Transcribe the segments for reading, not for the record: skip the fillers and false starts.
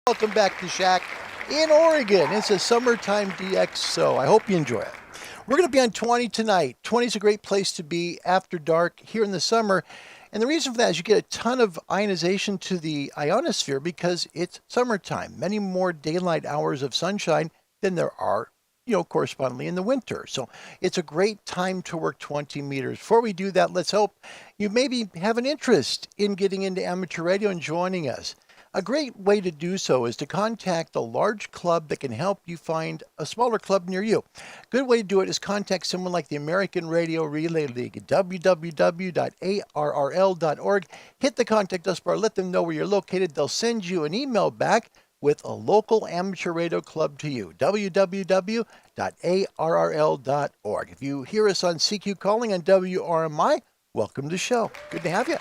Welcome back to Shack in Oregon. It's a summertime DX, so I hope you enjoy it. We're going to be on 20 tonight. 20 is a great place to be after dark here in the summer. And the reason for that is you get a ton of ionization to the ionosphere because it's summertime. Many more daylight hours of sunshine than there are, correspondingly in the winter. So it's a great time to work 20 meters. Before we do that, let's hope you maybe have an interest in getting into amateur radio and joining us. A great way to do so is to contact a large club that can help you find a smaller club near you. Good way to do it is contact someone like the American Radio Relay League at www.arrl.org. Hit the contact us bar, let them know where you're located. They'll send you an email back with a local amateur radio club to you, www.arrl.org. If you hear us on CQ Calling on WRMI, welcome to the show. Good to have you.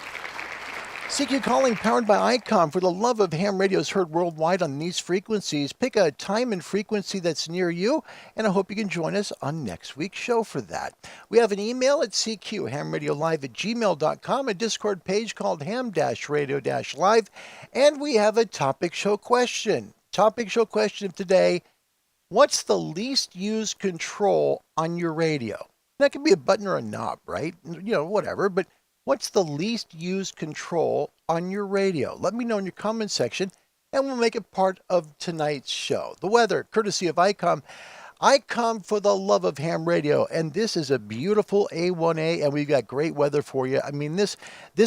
CQ Calling, powered by ICOM. For the love of ham radio is heard worldwide on these frequencies. Pick a time and frequency that's near you, and I hope you can join us on next week's show for that. We have an email at cqhamradiolive@gmail.com, a Discord page called ham-radio-live, and we have a topic show question. Topic show question of today: what's the least used control on your radio? That could be a button or a knob, right? Whatever, but what's the least used control on your radio? Let me know in your comment section, and we'll make it part of tonight's show. The weather, courtesy of ICOM. ICOM, for the love of ham radio, and this is a beautiful A1A, and we've got great weather for you. I mean, this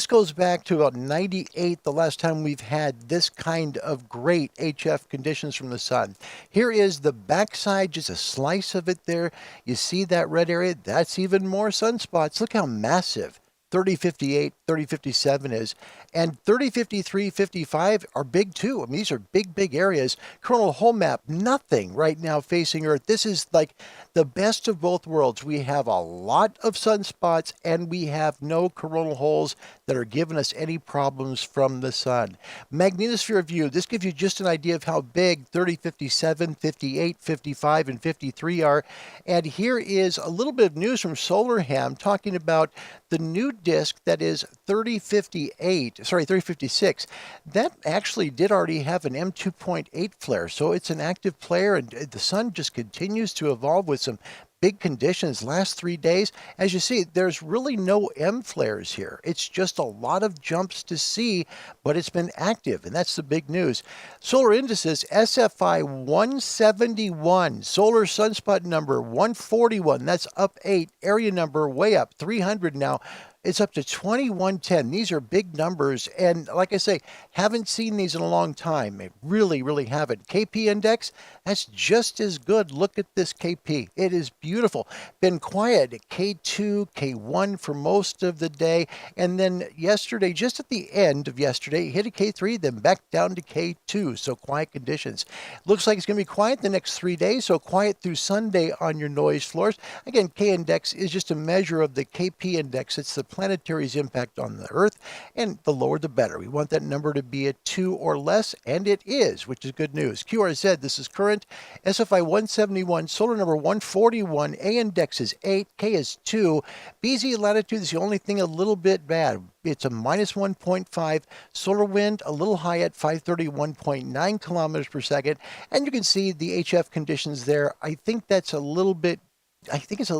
goes back to about 98, the last time we've had this kind of great HF conditions from the sun. Here is the backside, just a slice of it there. You see that red area? That's even more sunspots. Look how massive 3058, 3057 is, and 3053, 55 are big too. I mean, these are big areas. Coronal hole map, nothing right now facing Earth. This is like the best of both worlds. We have a lot of sunspots, and we have no coronal holes that are giving us any problems from the sun. Magnetosphere view, this gives you just an idea of how big 3057, 58, 55, and 53 are. And here is a little bit of news from Solar Ham talking about the new disk that is 3056. That actually did already have an M2.8 flare, so it's an active player, and the sun just continues to evolve with some big conditions last 3 days. As you see, there's really no M flares here. It's just a lot of jumps to see, but it's been active, and that's the big news. Solar indices, SFI 171, solar sunspot number 141, that's up 8, area number way up, 300 now. It's up to 2110. These are big numbers, and like I say, haven't seen these in a long time. I really haven't. KP index, that's just as good. Look at this KP. It is beautiful. Been quiet at K2, K1 for most of the day, and then yesterday, just at the end of yesterday, hit a K3, then back down to K2, so quiet conditions. Looks like it's going to be quiet the next 3 days, so quiet through Sunday on your noise floors. Again, K index is just a measure of the KP index. It's the planetary's impact on the Earth, and the lower the better. We want that number to be a 2 or less, and it is, which is good news. QRZ, this is current. SFI 171, solar number 141, A index is 8, K is 2. BZ latitude is the only thing a little bit bad. It's a minus 1.5. Solar wind a little high at 531.9 kilometers per second, and you can see the HF conditions there. I think it's a little bit, not, I think it goes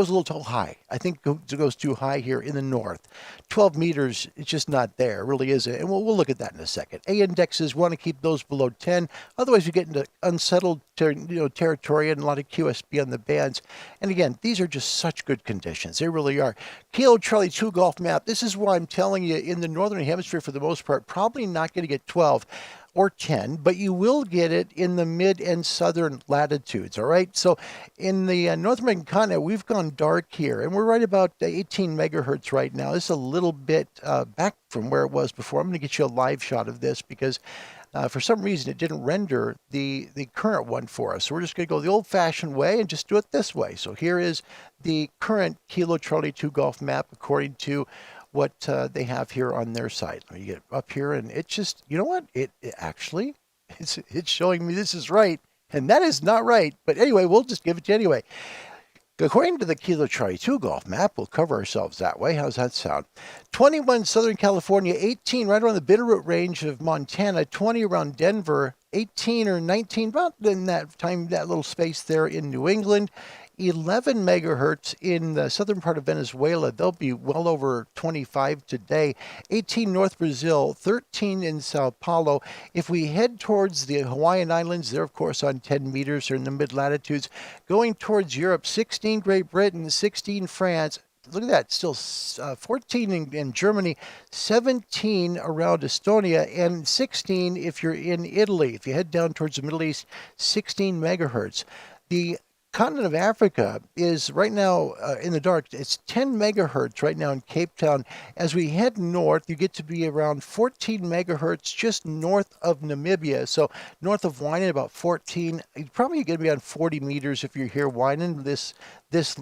a little too high. I think it goes too high here in the north. 12 meters, it's just not there. It really isn't. And we'll look at that in a second. A indexes, want to keep those below 10. Otherwise, you get into unsettled territory and a lot of QSB on the bands. And again, these are just such good conditions. They really are. Kilo Charlie 2 Golf map. This is why I'm telling you, in the northern hemisphere, for the most part, probably not going to get 12. Or 10, but you will get it in the mid and southern latitudes, all right? So in the North American continent, we've gone dark here, and we're right about 18 megahertz right now. This is a little bit back from where it was before. I'm going to get you a live shot of this because for some reason it didn't render the current one for us. So we're just going to go the old-fashioned way and just do it this way. So here is the current Kilo Charlie 2 Golf map according to what they have here on their site. You get up here, and it just, you know what? It actually, it's showing me this is right, and that is not right. But anyway, we'll just give it to you anyway. According to the Kilo Charlie 2 golf map, we'll cover ourselves that way. How's that sound? 21 Southern California, 18 right around the Bitterroot Range of Montana, 20 around Denver, 18 or 19 about in that time, that little space there in New England. 11 megahertz in the southern part of Venezuela. They'll be well over 25 today. 18 North Brazil, 13 in Sao Paulo. If we head towards the Hawaiian Islands, they're of course on 10 meters or in the mid-latitudes. Going towards Europe, 16 Great Britain, 16 France. Look at that, still 14 in Germany, 17 around Estonia, and 16 if you're in Italy. If you head down towards the Middle East, 16 megahertz. The continent of Africa is right now in the dark. It's 10 megahertz right now in Cape Town. As we head north, you get to be around 14 megahertz just north of Namibia. So north of Winan, about 14. You're probably going to be on 40 meters if you're here Winan this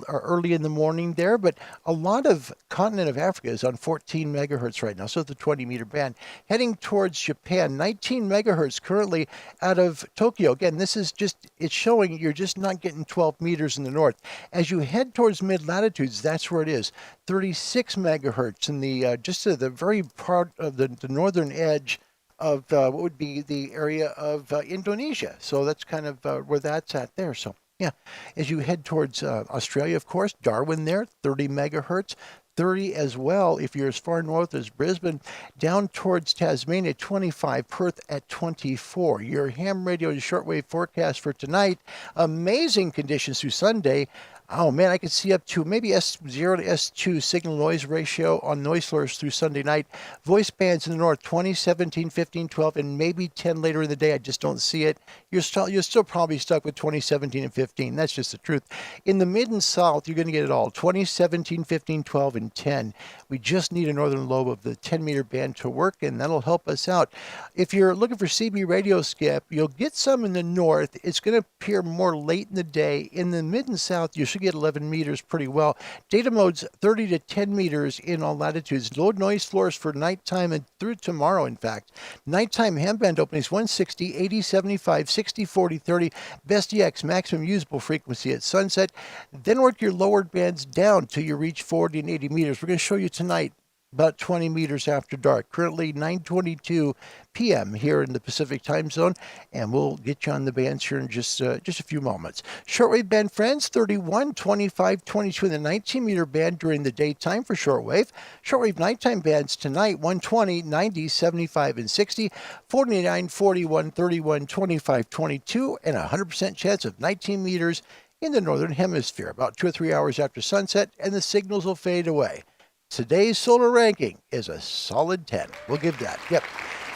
early in the morning there, but a lot of continent of Africa is on 14 megahertz right now, so the 20-meter band. Heading towards Japan, 19 megahertz currently out of Tokyo. Again, this is just, it's showing you're just not getting 12 meters in the north. As you head towards mid-latitudes, that's where it is. 36 megahertz in the, just to the very part of the northern edge of what would be the area of Indonesia. So that's kind of where that's at there. So yeah, as you head towards Australia, of course, Darwin there, 30 megahertz, 30 as well if you're as far north as Brisbane. Down towards Tasmania, 25, Perth at 24. Your ham radio shortwave forecast for tonight, amazing conditions through Sunday. Oh man, I could see up to maybe S0 to S2 signal noise ratio on noise floors through Sunday night. Voice bands in the north, 20, 17, 15, 12, and maybe 10 later in the day. I just don't see it. You're still probably stuck with 20, 17, and 15. That's just the truth. In the mid and south, you're going to get it all. 20, 17, 15, 12, and 10. We just need a northern lobe of the 10-meter band to work, and that'll help us out. If you're looking for CB radio skip, you'll get some in the north. It's going to appear more late in the day. In the mid and south, you should get 11 meters pretty well. Data modes 30 to 10 meters in all latitudes. Low noise floors for nighttime and through tomorrow, in fact. Nighttime ham band openings 160, 80, 75, 60, 40, 30. Best EX maximum usable frequency at sunset. Then work your lowered bands down till you reach 40 and 80 meters. We're going to show you tonight about 20 meters after dark. Currently 9:22 p.m. here in the Pacific time zone, and we'll get you on the bands here in just a few moments. Shortwave band friends, 31, 25, 22 in the 19-meter band during the daytime for shortwave. Shortwave nighttime bands tonight, 120, 90, 75, and 60, 49, 41, 31, 25, 22, and a 100% chance of 19 meters in the northern hemisphere, about 2 or 3 hours after sunset, and the signals will fade away. Today's solar ranking is a solid 10. We'll give that. Yep.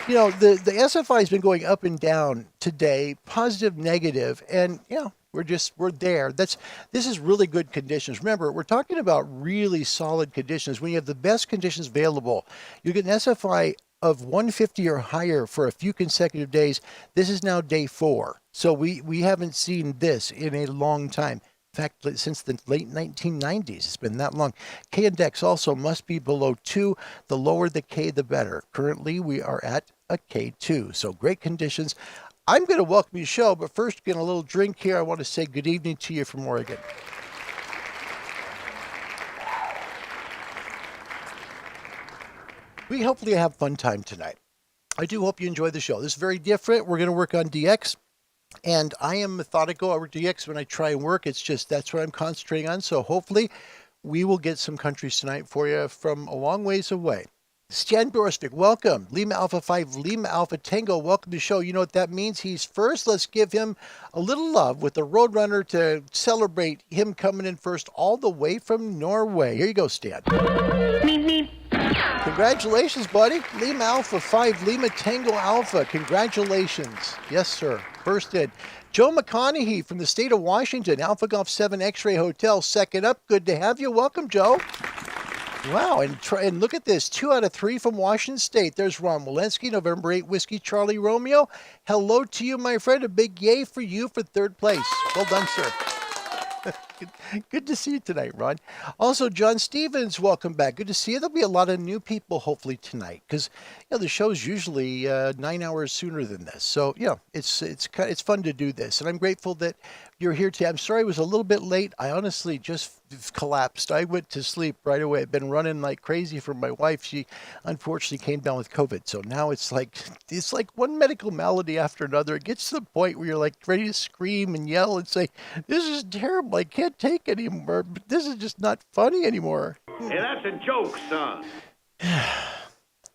You know, the SFI has been going up and down today, positive, negative, and, you know, we're there. This is really good conditions. Remember, we're talking about really solid conditions. When you have the best conditions available, you get an SFI of 150 or higher for a few consecutive days. This is now day 4. So we haven't seen this in a long time. In fact, since the late 1990s, it's been that long. K-index also must be below 2. The lower the K, the better. Currently, we are at a K2, so great conditions. I'm going to welcome you to the show, but first, get a little drink here. I want to say good evening to you from Oregon. We hopefully have a fun time tonight. I do hope you enjoy the show. This is very different. We're going to work on DX. And I am methodical over DX when I try and work. It's just that's what I'm concentrating on. So hopefully we will get some countries tonight for you from a long ways away. Stan Borisvik, welcome. Lima Alpha 5, Lima Alpha Tango, welcome to the show. You know what that means? He's first. Let's give him a little love with the Roadrunner to celebrate him coming in first all the way from Norway. Here you go, Stan. Congratulations, buddy. Lima Alpha 5, Lima Tango Alpha. Congratulations. Yes, sir. First in. Joe McConaughey from the state of Washington, Alpha Golf 7 X-Ray Hotel. Second up. Good to have you. Welcome, Joe. Wow, and look at this. 2 out of 3 from Washington State. There's Ron Walensky, November 8, Whiskey Charlie Romeo. Hello to you, my friend. A big yay for you for third place. Well done, sir. Good to see you tonight, Ron. Also, John Stevens, welcome back. Good to see you. There'll be a lot of new people hopefully tonight because the show's usually 9 hours sooner than this. So it's fun to do this, and I'm grateful that you're here today. I'm sorry I was a little bit late. I honestly just collapsed. I went to sleep right away. I've been running like crazy for my wife. She unfortunately came down with COVID, so now it's like one medical malady after another. It gets to the point where you're like ready to scream and yell and say, "This is terrible. I can't take anymore. But this is just not funny anymore." Hey, that's a joke, son.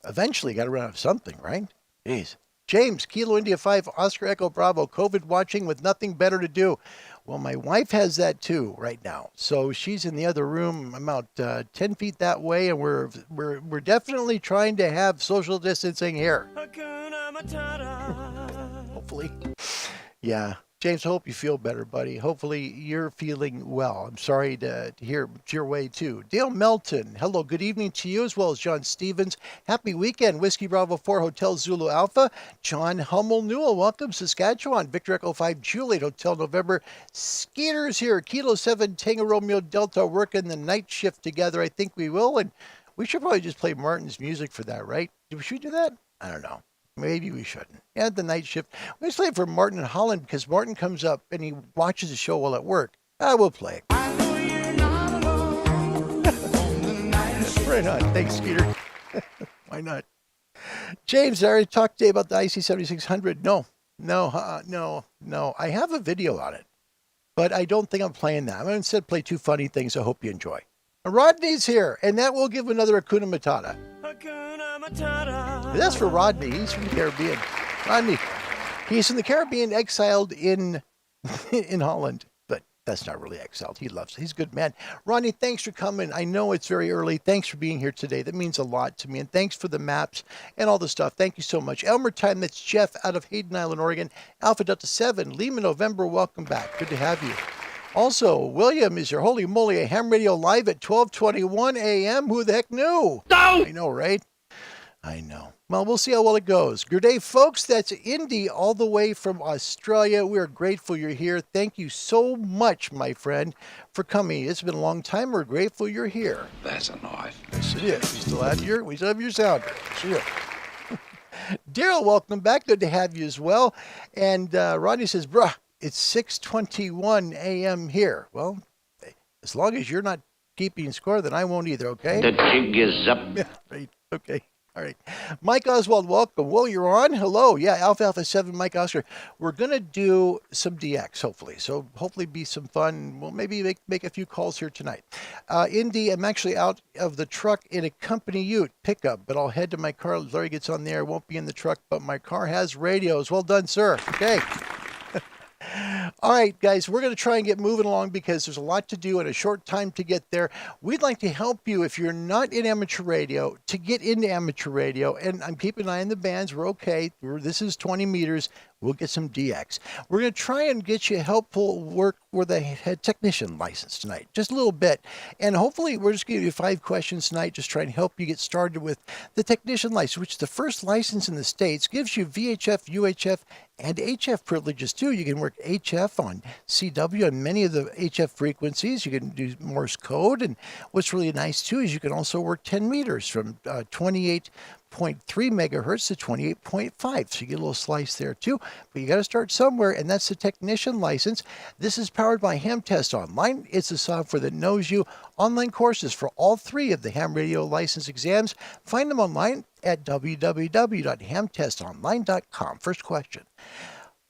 Eventually got to run out of something, right? Jeez. James, Kilo India 5, Oscar Echo Bravo, COVID watching with nothing better to do. Well, my wife has that too right now. So she's in the other room about 10 feet that way, and we're definitely trying to have social distancing here. Hopefully. Yeah. James, I hope you feel better, buddy. Hopefully you're feeling well. I'm sorry to hear it's your way, too. Dale Melton, hello, good evening to you, as well as John Stevens. Happy weekend, Whiskey Bravo 4, Hotel Zulu Alpha. John Hummel Newell, welcome, Saskatchewan. Victor Echo 5, Juliet, Hotel November. Skeeter's here, Kilo 7, Tango Romeo Delta, working the night shift together. I think we will, and we should probably just play Martin's music for that, right? Should we do that? I don't know. Maybe we shouldn't. Add the night shift. Let's play it for Martin in Holland because Martin comes up and he watches the show while at work. We'll play it. Right on. Thanks, Skeeter. Why not? James, I already talked today about the IC7600. No. I have a video on it, but I don't think I'm playing that. I'm going to instead play two funny things I hope you enjoy. Rodney's here, and that will give another Hakuna Matata. That's for Rodney. He's from the Caribbean. Rodney, he's from the Caribbean, exiled in Holland, but that's not really exiled. He loves it. He's a good man. Rodney, thanks for coming. I know it's very early. Thanks for being here today. That means a lot to me, and thanks for the maps and all the stuff. Thank you so much. Elmer Time, that's Jeff out of Hayden Island, Oregon. Alpha Delta 7, Lima, November. Welcome back. Good to have you. Also, William is your holy moly, a ham radio live at 12:21 a.m. Who the heck knew? No! I know, right? I know. Well, we'll see how well it goes. Good day, folks. That's Indy all the way from Australia. We are grateful you're here. Thank you so much, my friend, for coming. It's been a long time. We're grateful you're here. That's a knife. Yes, it is. We still have your sounder. Sure. Daryl, welcome back. Good to have you as well. And Rodney says, bruh, it's 6:21 a.m. here. Well, as long as you're not keeping score, then I won't either, okay? The jig is up. Yeah, right. Okay. All right. Mike Oswald, welcome. Well, you're on. Hello. Yeah, Alpha 7, Mike Oscar. We're going to do some DX, hopefully. So hopefully be some fun. We'll maybe make a few calls here tonight. Indy, I'm actually out of the truck in a company ute pickup, but I'll head to my car. Larry gets on there. Won't be in the truck, but my car has radios. Well done, sir. Okay. All right, guys, we're going to try and get moving along because there's a lot to do and a short time to get there. We'd like to help you, if you're not in amateur radio, to get into amateur radio. And I'm keeping an eye on the bands. We're okay. This is 20 meters. We'll get some DX. We're going to try and get you helpful work with a technician license tonight, just a little bit. And hopefully we're just going to give you 5 questions tonight, just try and help you get started with the technician license, which is the first license in the States, gives you VHF, UHF, and HF privileges too. You can work HF on CW and many of the HF frequencies. You can do Morse code. And what's really nice too is you can also work 10 meters from 28.3 megahertz to 28.5. So you get a little slice there too, but you got to start somewhere, and that's the technician license. This is powered by Ham Test Online. It's a software that knows you. Online courses for all 3 of the ham radio license exams. Find them online at www.hamtestonline.com. First question.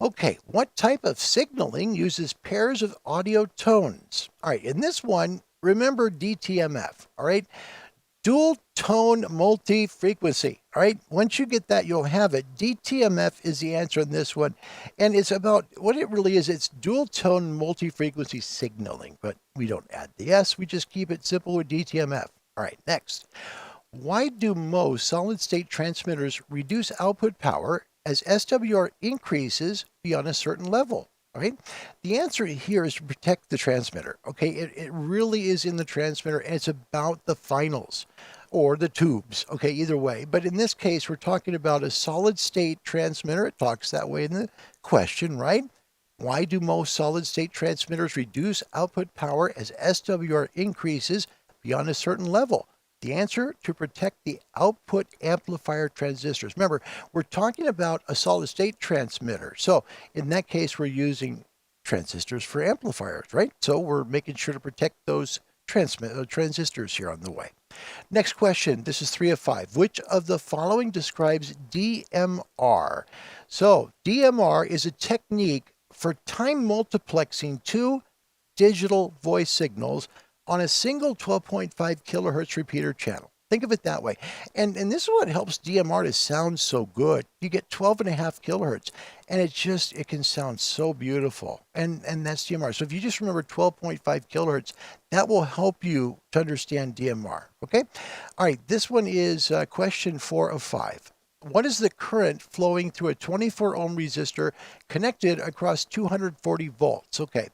Okay, what type of signaling uses pairs of audio tones? All right, in this one, remember DTMF, all right? Dual tone multi-frequency. All right. Once you get that, you'll have it. DTMF is the answer in this one. And it's about what it really is. It's dual tone multi-frequency signaling, but we don't add the S. We just keep it simple with DTMF. All right. Next. Why do most solid state transmitters reduce output power as SWR increases beyond a certain level? All right. The answer here is to protect the transmitter. Okay. It really is in the transmitter, and it's about the finals or the tubes. Okay. Either way. But in this case, we're talking about a solid state transmitter. It talks that way in the question, right? Why do most solid-state transmitters reduce output power as SWR increases beyond a certain level? The answer: to protect the output amplifier transistors. Remember, we're talking about a solid-state transmitter. So in that case, we're using transistors for amplifiers, right? So we're making sure to protect those transistors here on the way. Next question. This is 3 of 5. Which of the following describes DMR? So DMR is a technique for time multiplexing two digital voice signals on a single 12.5 kilohertz repeater channel. Think of it that way. And this is what helps DMR to sound so good. You get 12.5 kilohertz, and it can sound so beautiful. And that's DMR. So if you just remember 12.5 kilohertz, that will help you to understand DMR. Okay? All right, this one is question 4 of 5. What is the current flowing through a 24 ohm resistor connected across 240 volts? Okay.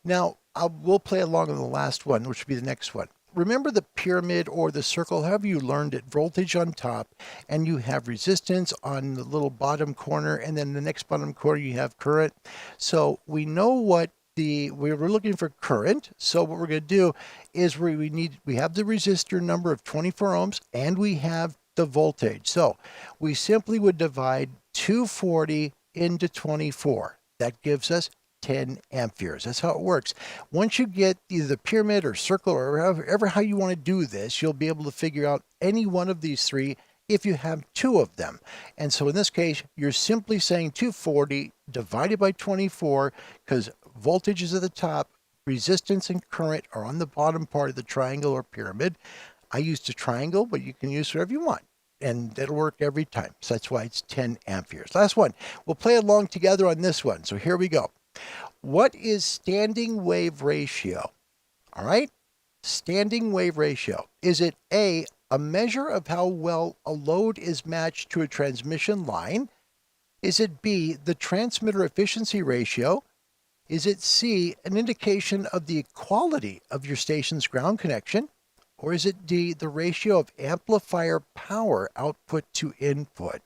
Now, we'll play along on the last one, which will be the next one. Remember the pyramid or the circle, however you learned it, voltage on top, and you have resistance on the little bottom corner, and then the next bottom corner you have current. So we know what we're looking for current. So what we're going to do is we have the resistor number of 24 ohms, and we have the voltage. So we simply would divide 240 into 24. That gives us 10 amperes. That's how it works. Once you get either the pyramid or circle or however how you want to do this, you'll be able to figure out any one of these three if you have two of them. And so in this case, you're simply saying 240 divided by 24, because voltage is at the top, resistance and current are on the bottom part of the triangle or pyramid. I used a triangle, but you can use whatever you want, and it'll work every time. So that's why it's 10 amperes. Last one. We'll play along together on this one. So here we go. What is standing wave ratio? All right. Standing wave ratio. Is it A, a measure of how well a load is matched to a transmission line? Is it B, the transmitter efficiency ratio? Is it C, an indication of the quality of your station's ground connection? Or is it D, the ratio of amplifier power output to input?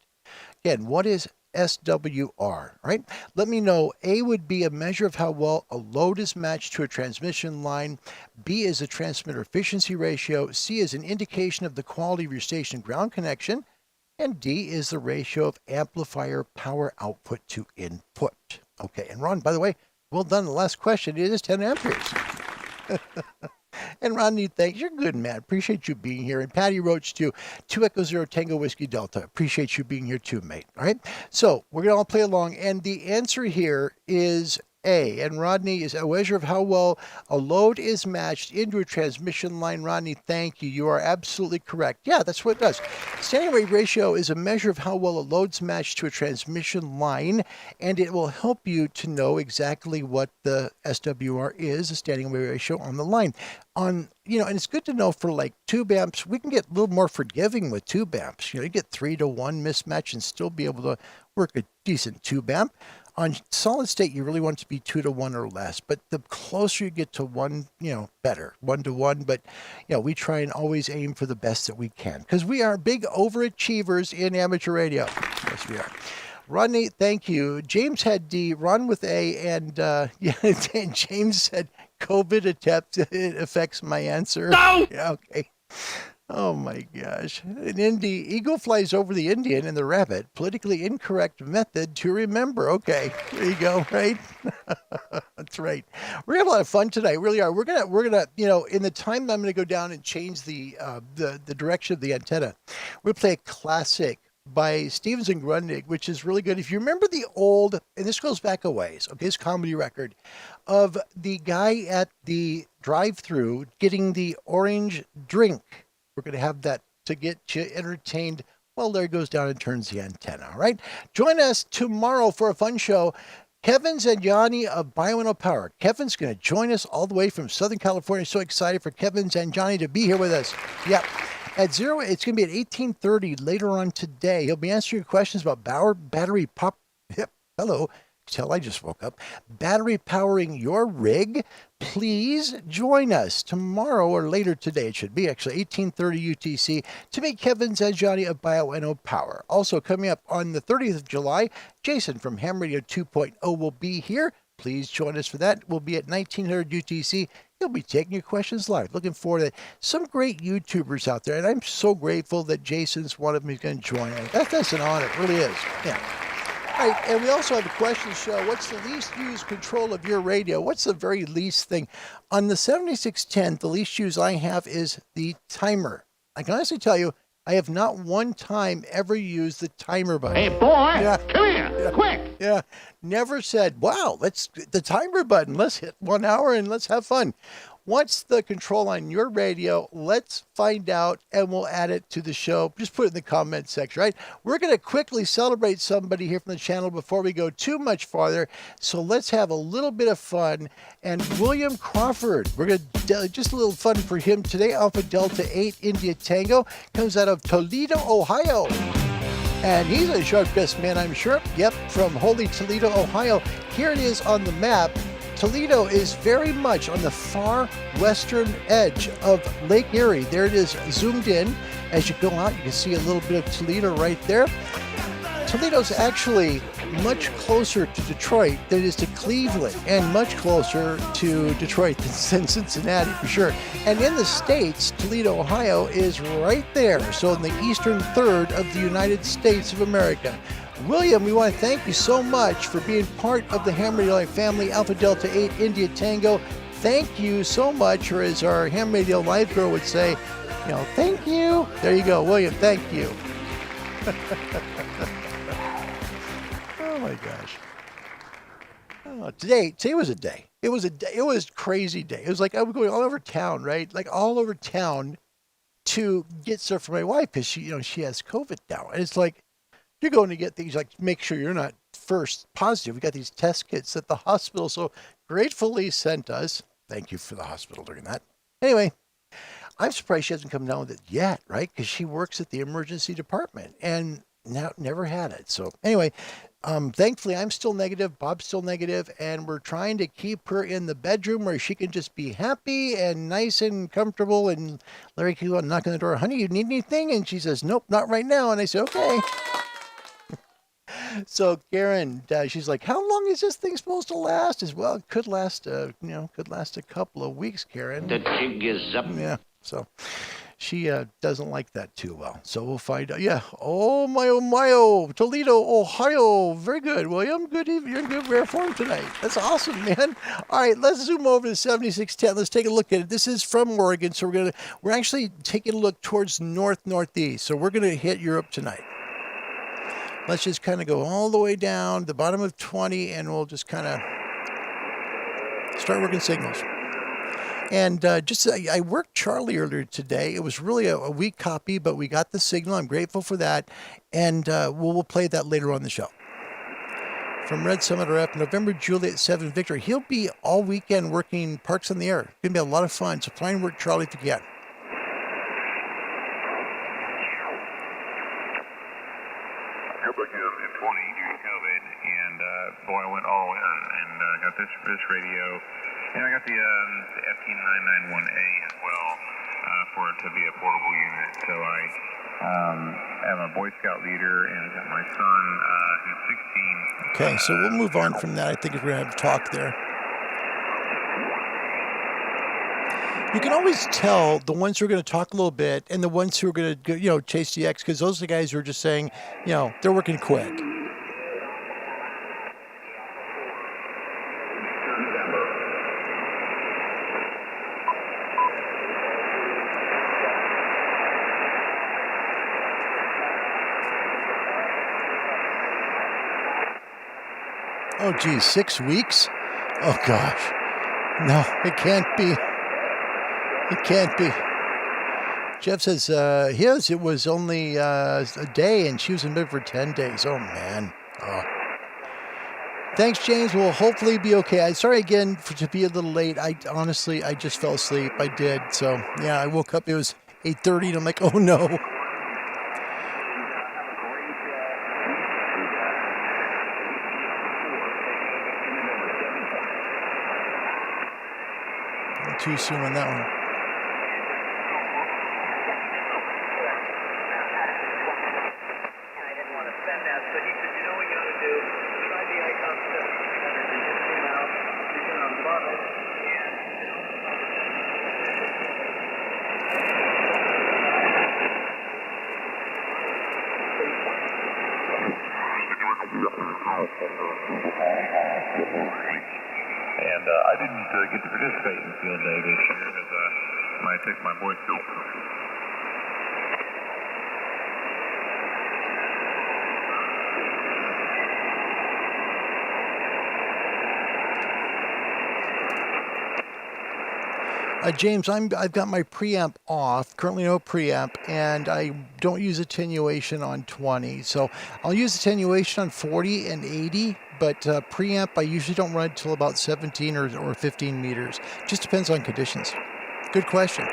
Again, what is SWR, right? Let me know. A would be a measure of how well a load is matched to a transmission line. B is a transmitter efficiency ratio. C is an indication of the quality of your station ground connection. And D is the ratio of amplifier power output to input. Okay, and Ron, by the way, well done. The last question, it is 10 amperes. And Rodney, thanks. You're good, man. Appreciate you being here. And Patty Roach, too. 2 Echo Zero Tango Whiskey Delta. Appreciate you being here, too, mate. All right? So we're going to all play along. And the answer here is A. And Rodney is a measure of how well a load is matched into a transmission line. Rodney, thank you. You are absolutely correct. Yeah, that's what it does. Standing wave ratio is a measure of how well a load's matched to a transmission line, and it will help you to know exactly what the SWR is, the standing wave ratio on the line. And it's good to know for like tube amps, we can get a little more forgiving with tube amps. You get 3-to-1 mismatch and still be able to work a decent tube amp. On solid state, you really want it to be 2-to-1 or less, but the closer you get to 1, better, 1-to-1. But, we try and always aim for the best that we can, because we are big overachievers in amateur radio. Yes, we are. Rodney, thank you. James had D, Ron with A, and James said COVID it affects my answer. No! Yeah, okay. Oh my gosh. An eagle flies over the Indian and the rabbit. Politically incorrect method to remember. Okay, there you go, right? That's right. We're gonna have a lot of fun tonight, really are. We're gonna, in the time I'm gonna go down and change the direction of the antenna. We'll play a classic by Stevens and Grundig, which is really good. If you remember the old, and this goes back a ways, okay, this comedy record of the guy at the drive-through getting the orange drink. We're going to have that to get you entertained. Well, there he goes down and turns the antenna, all right? Join us tomorrow for a fun show. Kevin Zanjani of Bioenno Power. Kevin's going to join us all the way from Southern California. So excited for Kevin Zanjani to be here with us. Yep. It's going to be at 18:30 later on today. He'll be answering your questions about battery pop. Yep. Hello. Tell I just woke up. Battery powering your rig. Please join us tomorrow or later today. It should be actually 18:30 UTC to meet Kevin Zanjani of Bioenno Power. Also coming up on the 30th of July, Jason from Ham Radio 2.0 will be here. please join us for that. We'll be at 1900 UTC. He'll be taking your questions live. Looking forward to it. Some great YouTubers out there, and I'm so grateful that Jason's one of them. He's going to join me. That's an honor. It really is. Yeah. All right, and we also have a question show. What's the least used control of your radio? What's the very least thing? On the 7610, the least use I have is the timer. I can honestly tell you, I have not one time ever used the timer button. Hey, boy, come here, quick. Yeah, never said, wow, let's the timer button. Let's hit 1 hour and let's have fun. What's the control on your radio? Let's find out, and we'll add it to the show. Just put it in the comment section, right? We're going to quickly celebrate somebody here from the channel before we go too much farther. So let's have a little bit of fun. And William Crawford, we're going to just a little fun for him today. Alpha Delta 8 India Tango comes out of Toledo, Ohio. And he's a sharp dressed man, I'm sure. Yep, from Holy Toledo, Ohio. Here it is on the map. Toledo is very much on the far western edge of Lake Erie. There it is zoomed in. As you go out, you can see a little bit of Toledo right there. Toledo's actually much closer to Detroit than it is to Cleveland, and much closer to Detroit than Cincinnati for sure. And in the States, Toledo, Ohio is right there. So in the eastern third of the United States of America. William, we want to thank you so much for being part of the Ham Radio Live family, Alpha Delta 8 India Tango. Thank you so much, or as our Ham Radio Live girl would say, thank you. There you go, William, thank you. Oh my gosh. Oh, today was a day. It was a crazy day. It was like I was going all over town, right? Like all over town to get stuff for my wife because she has COVID now. And it's like, you're going to get things like make sure you're not first positive. We got these test kits that the hospital so gratefully sent us. Thank you for the hospital doing that. Anyway, I'm surprised she hasn't come down with it yet, right? Because she works at the emergency department and now never had it. So anyway, thankfully I'm still negative. Bob's still negative, and we're trying to keep her in the bedroom where she can just be happy and nice and comfortable. And Larry can go and knock on the door. Honey, you need anything? And she says, nope, not right now. And I say, okay. So Karen, she's like, how long is this thing supposed to last? As well, it could last, could last a couple of weeks, Karen. The jig is up. Yeah. So she doesn't like that too well. So we'll find out. Yeah. Oh my, Toledo, Ohio. Very good, William. Good evening. You're in good rare form tonight. That's awesome, man. All right, let's zoom over to 7610. Let's take a look at it. This is from Oregon, so we're actually taking a look towards northeast. So we're gonna hit Europe tonight. Let's just kind of go all the way down the bottom of 20, and we'll just kind of start working signals. And I worked Charlie earlier today. It was really a weak copy, but we got the signal. I'm grateful for that. And we'll play that later on the show. From Red Summit RF, November Juliet 7 Victor. He'll be all weekend working Parks on the Air. It's going to be a lot of fun. So try and work Charlie if you can. In 20 due to COVID, and boy, I went all in and got this radio, and I got the FT991A as well for it to be a portable unit. So I am a Boy Scout leader, and got my son who's 16. Okay, so we'll move on from that. I think we're going to have a talk there. You can always tell the ones who are going to talk a little bit and the ones who are going to, chase the X, because those are the guys who are just saying, they're working quick. Oh, geez, 6 weeks? Oh, gosh. No, it can't be. It can't be. Jeff says it was only a day, and she was in bed for 10 days. Oh, man. Oh. Thanks, James. We'll hopefully be okay. I'm sorry again to be a little late. I just fell asleep. I did. So, yeah, I woke up. It was 8:30, and I'm like, oh, no. Too soon on that one. And I didn't get to participate in field day this year because I took my boy Phil. James, I've got my preamp off, currently no preamp, and I don't use attenuation on 20. So I'll use attenuation on 40 and 80, but preamp I usually don't run it till about 17 or 15 meters. Just depends on conditions. Good question.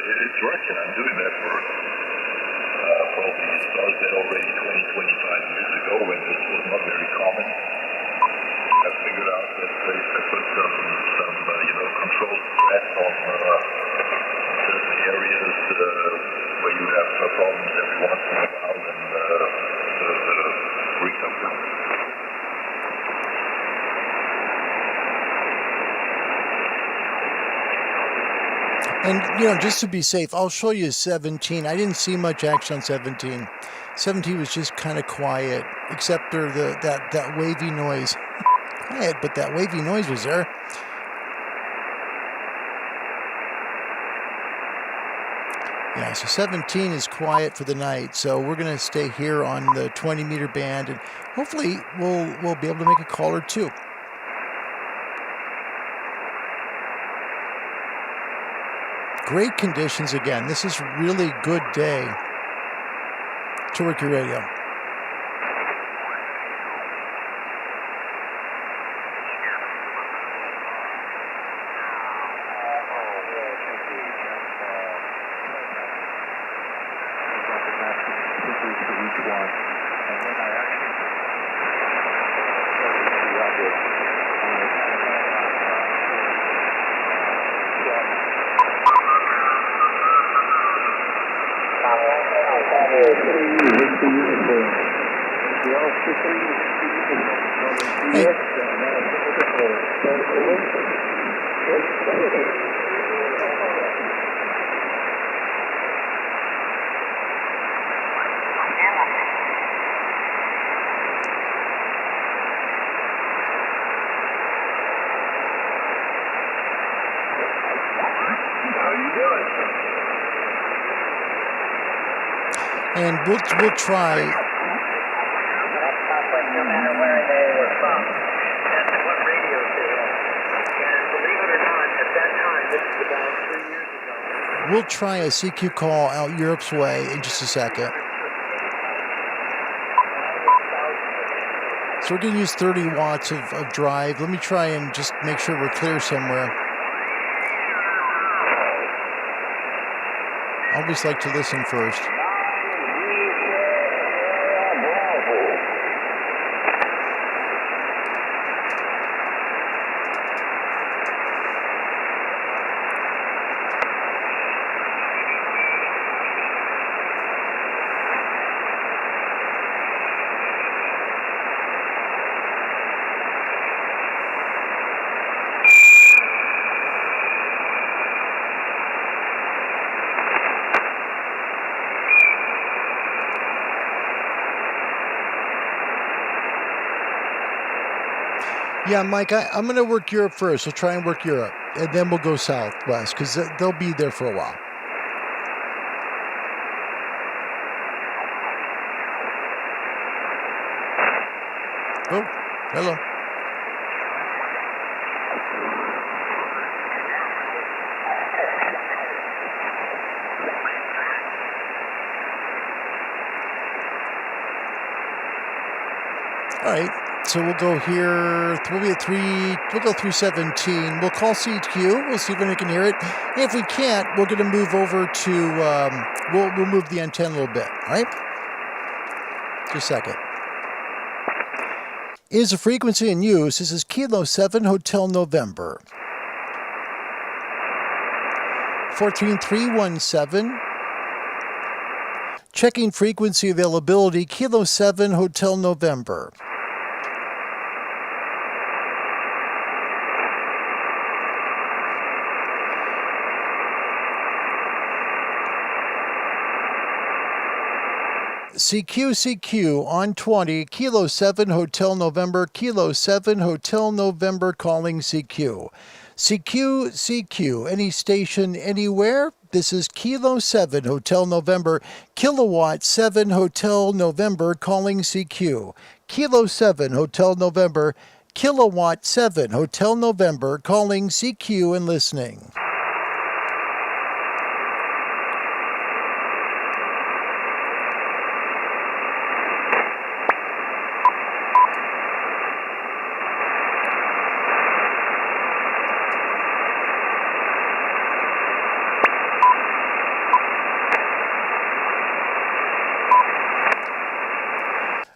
It's Russian. I'm doing that for probably started already 20, 25 years ago when this was not very common. I figured out that if I put some controlled stress on certain areas where you have problems every once in a while, then the recap comes. And, just to be safe, I'll show you 17. I didn't see much action on 17. 17 was just kind of quiet, except for that wavy noise. Quiet, but that wavy noise was there. Yeah, so 17 is quiet for the night, so we're going to stay here on the 20-meter band, and hopefully we'll be able to make a call or two. Great conditions again. This is really good day to work your radio. Hey. And we'll try. No matter where they were from and what radios they had. And believe it or not, at that time, this is about 3 years ago. We'll try a CQ call out Europe's way in just a second. So we're going to use 30 watts of drive. Let me try and just make sure we're clear somewhere. I always like to listen first. Yeah, Mike, I'm going to work Europe first. We'll try and work Europe, and then we'll go southwest, because they'll be there for a while. Oh, hello. All right. So we'll go here. We'll be at 3. We'll go through 17. We'll call CQ. We'll see if we can hear it. If we can't, we're going to move over to. We'll move the antenna a little bit. All right. Just a second. Is a frequency in use? This is Kilo 7 Hotel November. 14317. Checking frequency availability. Kilo 7 Hotel November. CQ on 20, Kilo 7 Hotel November, Kilo 7 Hotel November calling CQ. CQ, any station anywhere? This is Kilo 7 Hotel November, Kilowatt 7 Hotel November calling CQ. Kilo 7 Hotel November, Kilowatt 7 Hotel November calling CQ and listening.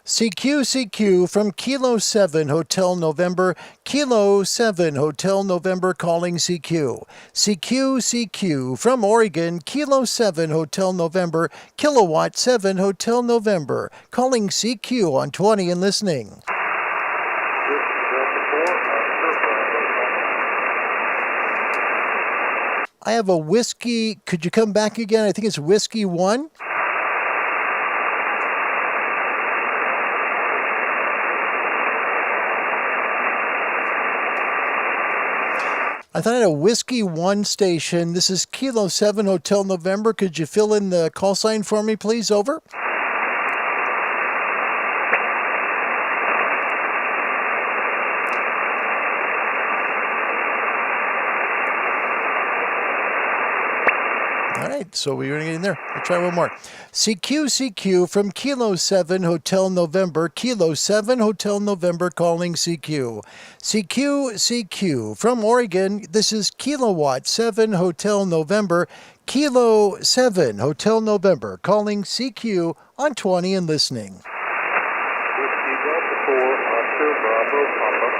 CQ from Kilo 7 Hotel November, Kilo 7 Hotel November calling CQ. CQ from Oregon, Kilo 7 Hotel November, Kilowatt 7 Hotel November calling CQ on 20 and listening. I have a whiskey. Could you come back again? I think it's Whiskey 1. I thought I had a Whiskey 1 station. This is Kilo 7 Hotel November. Could you fill in the call sign for me, please? Over. All right, so we're going to get in there. We'll try one more. CQ from Kilo 7 Hotel November, Kilo 7 Hotel November calling CQ. CQ from Oregon. This is Kilowatt 7 Hotel November, Kilo 7 Hotel November calling CQ on 20 and listening. Whiskey Delta 4, Oscar Bravo Papa.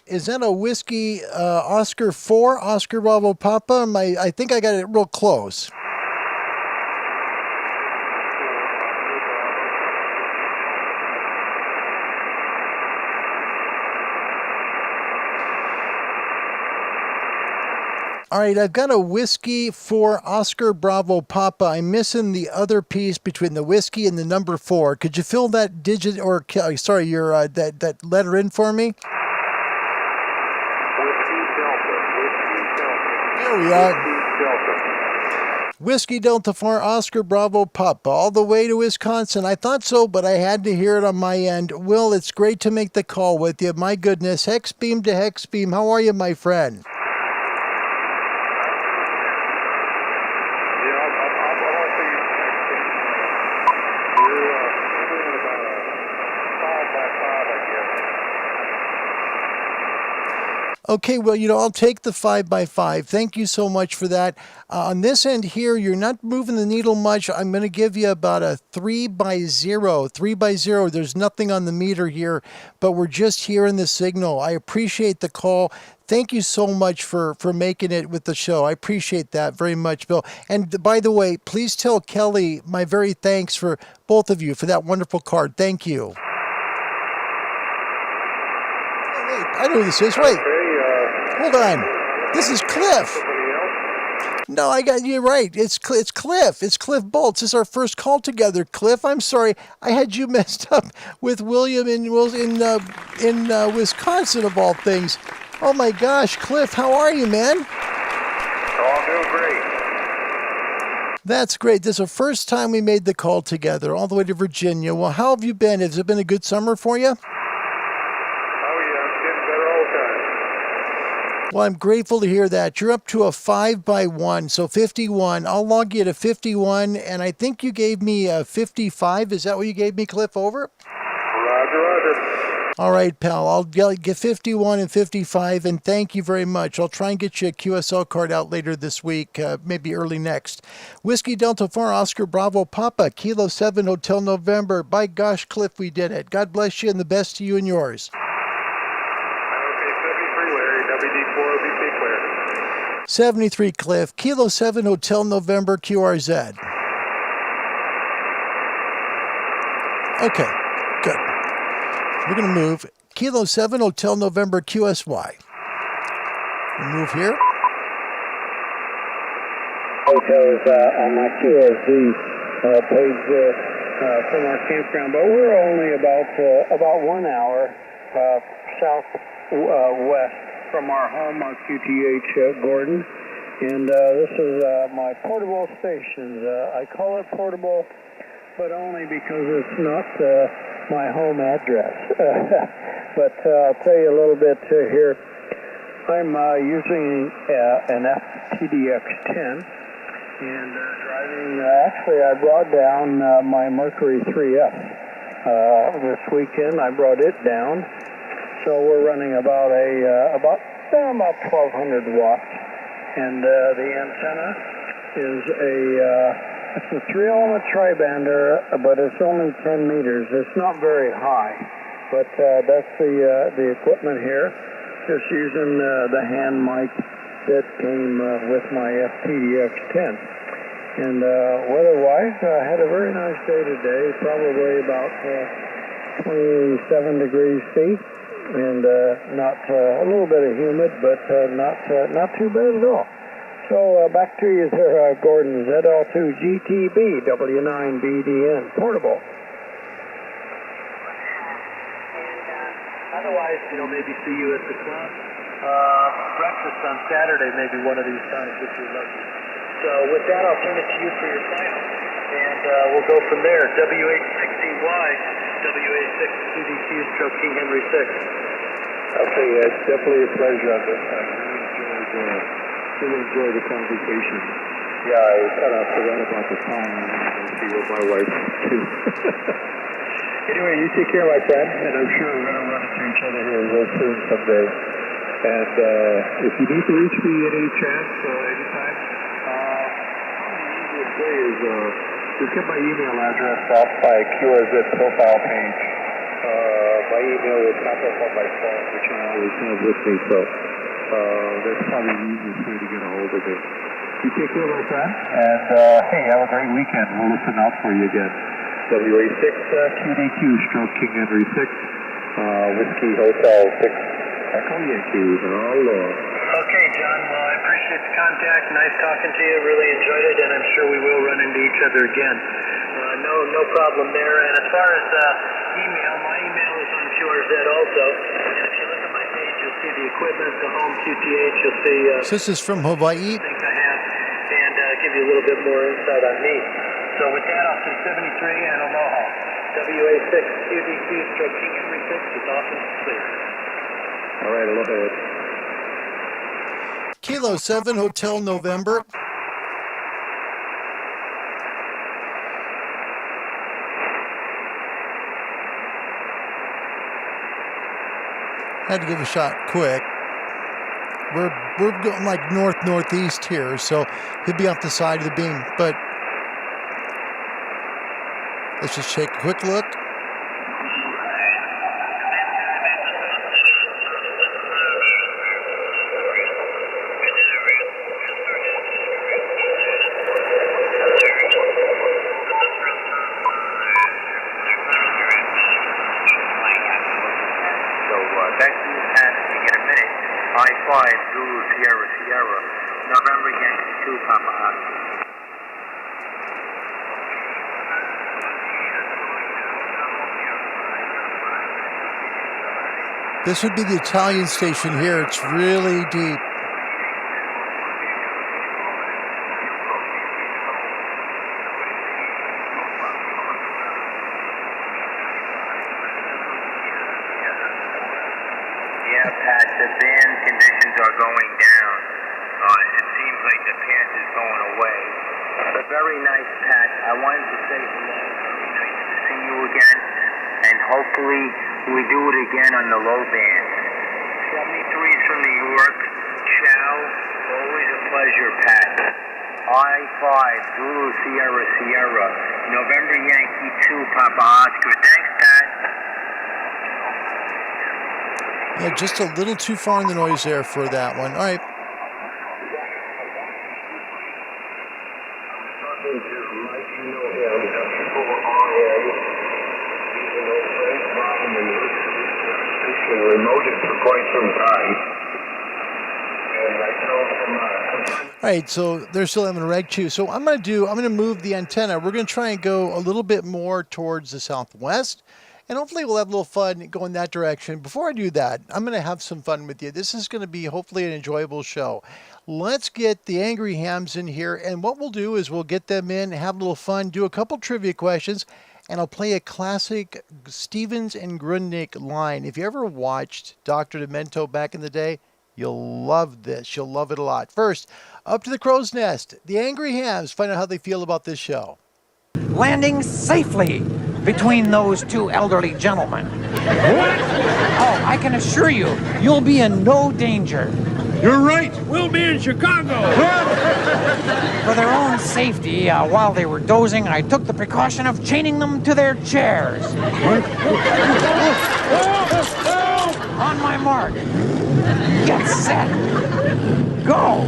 Is that a Whiskey Oscar 4, Oscar Bravo Papa? I think I got it real close. All right, I've got a Whiskey 4, Oscar Bravo Papa. I'm missing the other piece between the whiskey and the number 4. Could you fill that digit or your that letter in for me? There we are. Whiskey Delta 4, Oscar Bravo Papa, all the way to Wisconsin. I thought so, but I had to hear it on my end. Will, it's great to make the call with you. My goodness, hex beam to hex beam. How are you, my friend? Okay, well, I'll take the 5x5. Thank you so much for that. On this end here, you're not moving the needle much. I'm going to give you about a 3x0. 3x0. There's nothing on the meter here, but we're just hearing the signal. I appreciate the call. Thank you so much for making it with the show. I appreciate that very much, Bill. And by the way, please tell Kelly my very thanks for both of you for that wonderful card. Thank you. Oh, wait, I know who this is. Wait. Hold on. This is Cliff. No, I got you right. It's Cliff. It's Cliff Bolts. This is our first call together, Cliff. I'm sorry. I had you messed up with William in Wisconsin, of all things. Oh, my gosh. Cliff, how are you, man? Oh, I'm doing great. That's great. This is the first time we made the call together, all the way to Virginia. Well, how have you been? Has it been a good summer for you? Well, I'm grateful to hear that. You're up to a 5x1, so 51. I'll log you to 51, and I think you gave me a 55. Is that what you gave me, Cliff, over? Roger. All right, pal. I'll get 51 and 55, and thank you very much. I'll try and get you a QSL card out later this week, maybe early next. Whiskey Delta 4, Oscar Bravo Papa, Kilo 7 Hotel November. By gosh, Cliff, we did it. God bless you, and the best to you and yours. 73 Cliff, Kilo 7 Hotel November QRZ. Okay, good. We're going to move Kilo 7 Hotel November QSY. We'll move here. hotels on my QRZ page from our campground, but we're only about 1 hour southwest from our home on QTH Gordon, and this is my portable station. I call it portable, but only because it's not my home address. But I'll tell you a little bit here. I'm using an FTDX10 and driving. Actually, I brought down my Mercury 3S this weekend. I brought it down, so we're running about 1,200 watts, and the antenna is it's a 3-element tri-bander, but it's only 10 meters. It's not very high, but that's the equipment here. Just using the hand mic that came with my FTDX10. And weather-wise, I had a very nice day today, probably about 27 degrees C, and not a little bit of humid, but not too bad at all. So back to you there, Gordon, ZL2GTB, W9BDN, portable. Otherwise, maybe see you at the club. Breakfast on Saturday, maybe one of these times if you're lucky. So with that, I'll turn it to you for your final. And we'll go from there. W860Y, WA6QDQ stroke King Henry 6. Okay, it's definitely a pleasure on this time. Really enjoyed the conversation. Yeah, I kind of forgot about the time. I'm going to see what my wife too. Anyway, you take care, my friend, and I'm sure we're going to run into each other here real soon someday. And if you need to reach me at any chance, anytime, the easiest way is just get my email address off my QRZ profile page. My email will pop up on my phone, which I always have with me, so that's probably the easiest way to get a hold of me. You take care, my friend, and hey, have a great weekend. We'll listen out for you again. WA6 QDQ stroke King Henry 6, Whiskey Hotel 6, Echo Yankee, Lord. Okay, John, well, I appreciate the contact. Nice talking to you. Really enjoyed it, and I'm sure we will run into each other again. No problem there. And as far as email, my email is on QRZ also. And if you look at my page, you'll see the equipment, the home QTH. You'll see This is from Hawaii. things I have, and give you a little bit more insight on me. So with that, I'll say 73 and aloha. WA6 QDQ stroke King Henry 6 is off and clear. All right, aloha. Kilo 7 Hotel November. Had to give a shot quick. We're going like northeast here, so he'll be off the side of the beam. But let's just take a quick look. November Yankee 2, Papa Oscar. This would be the Italian station here. It's really deep. Yeah, Pat, the band conditions are going down. It seems like the path is going away. But very nice, Pat. I wanted to say hello. Very nice to see you again. And hopefully we do it again on the low band. 73's from New York. Ciao. Always a pleasure, Pat. I-5, Zulu Sierra Sierra. November Yankee 2, Papa Oscar. Thanks, Pat. Yeah, just a little too far in the noise there for that one. All right. Remoted for quite some time. And I told him right, so they're still having a reg chew. So I'm going to move the antenna. We're going to try and go a little bit more towards the southwest. And hopefully we'll have a little fun going that direction. Before I do that, I'm going to have some fun with you. This is going to be hopefully an enjoyable show. Let's get the Angry Hams in here. And what we'll do is we'll get them in, have a little fun, do a couple trivia questions, and I'll play a classic Stevens and Grundnick line. If you ever watched Dr. Demento back in the day, you'll love this. You'll love it a lot. First, up to the crow's nest. The Angry Hams, find out how they feel about this show. Landing safely between those two elderly gentlemen. What? Oh, I can assure you, you'll be in no danger. You're right. We'll be in Chicago. For their own safety, while they were dozing, I took the precaution of chaining them to their chairs. On my mark. Get set. Go.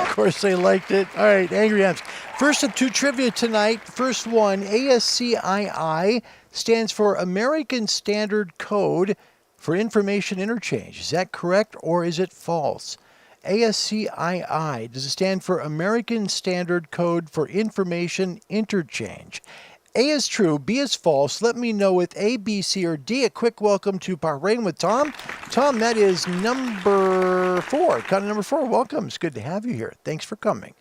Of course, they liked it. All right, Angry Hams. First of two trivia tonight. First one, ASCII stands for American Standard Code for Information Interchange. Is that correct or is it false? ASCII, does it stand for American Standard Code for Information Interchange? A is true, B is false. Let me know with A, B, C, or D. A quick welcome to Bahrain with Tom. Tom, that is number 4. Kind of number 4. Welcome. It's good to have you here. Thanks for coming.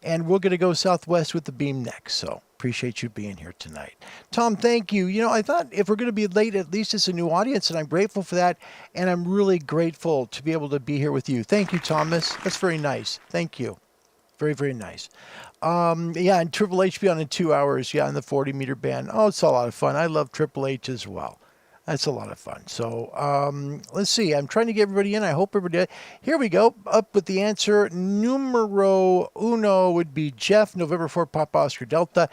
And we're going to go southwest with the beam next. So appreciate you being here tonight. Tom, thank you. You know, I thought if we're going to be late, at least it's a new audience, and I'm grateful for that. And I'm really grateful to be able to be here with you. Thank you, Thomas. That's very nice. Thank you. Very, very nice. Yeah, and Triple H be on in 2 hours. Yeah, in the 40-meter band. Oh, it's a lot of fun. I love Triple H as well. That's a lot of fun. So let's see. I'm trying to get everybody in. I hope everybody. Here we go. Up with the answer. Numero uno would be Jeff. November 4, Papa Oscar Delta.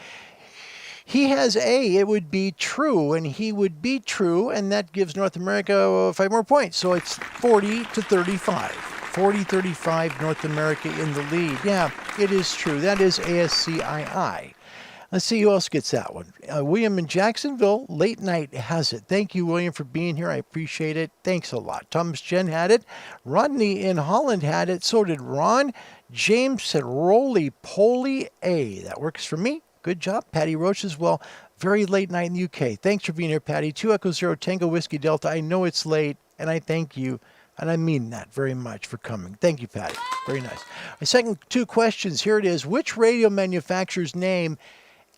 He has A. It would be true, and he would be true, and that gives North America 5 more points. So it's 40-35. 40-35, North America in the lead. Yeah, it is true. That is ASCII. Let's see who else gets that one. William in Jacksonville, late night has it. Thank you, William, for being here. I appreciate it. Thanks a lot. Thomas Jen had it. Rodney in Holland had it. So did Ron. James said roly-poly A. That works for me. Good job. Patty Roach as well. Very late night in the UK. Thanks for being here, Patty. 2 Echo Zero Tango Whiskey Delta. I know it's late, and I thank you. And I mean that very much for coming. Thank you, Patty. Very nice. My second 2 questions. Here it is. Which radio manufacturer's name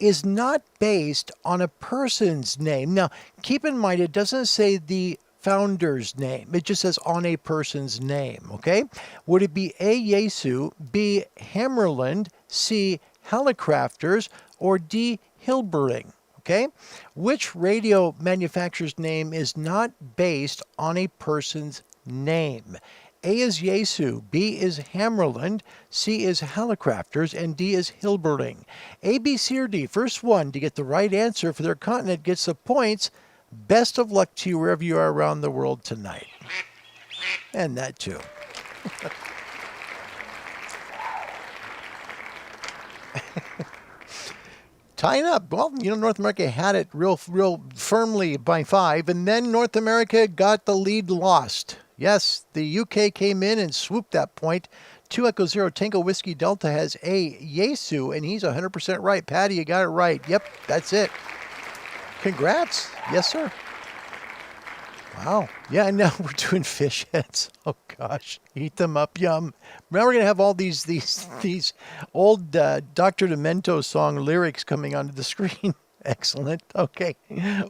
is not based on a person's name? Now, keep in mind, it doesn't say the founder's name. It just says on a person's name, okay? Would it be A, Yaesu, B, Hammerland, C, Hallicrafters, or D, Hilbering? Okay? Which radio manufacturer's name is not based on a person's name? A is Yaesu, B is Hammerland, C is Hallicrafters, and D is Hilbering. A, B, C, or D. First one to get the right answer for their continent gets the points. Best of luck to you wherever you are around the world tonight. And that too. Tying up. Well, you know, North America had it real firmly by 5, and then North America got the lead lost. Yes, the UK came in and swooped that point. 2 Echo Zero Tango Whiskey Delta has A, Yaesu, and he's 100% right. Patty, you got it right. Yep, that's it. Congrats. Yes, sir. Wow. Yeah, and now we're doing fish heads. Oh, gosh. Eat them up. Yum. Now we're going to have all these old Dr. Demento song lyrics coming onto the screen. Excellent. Okay.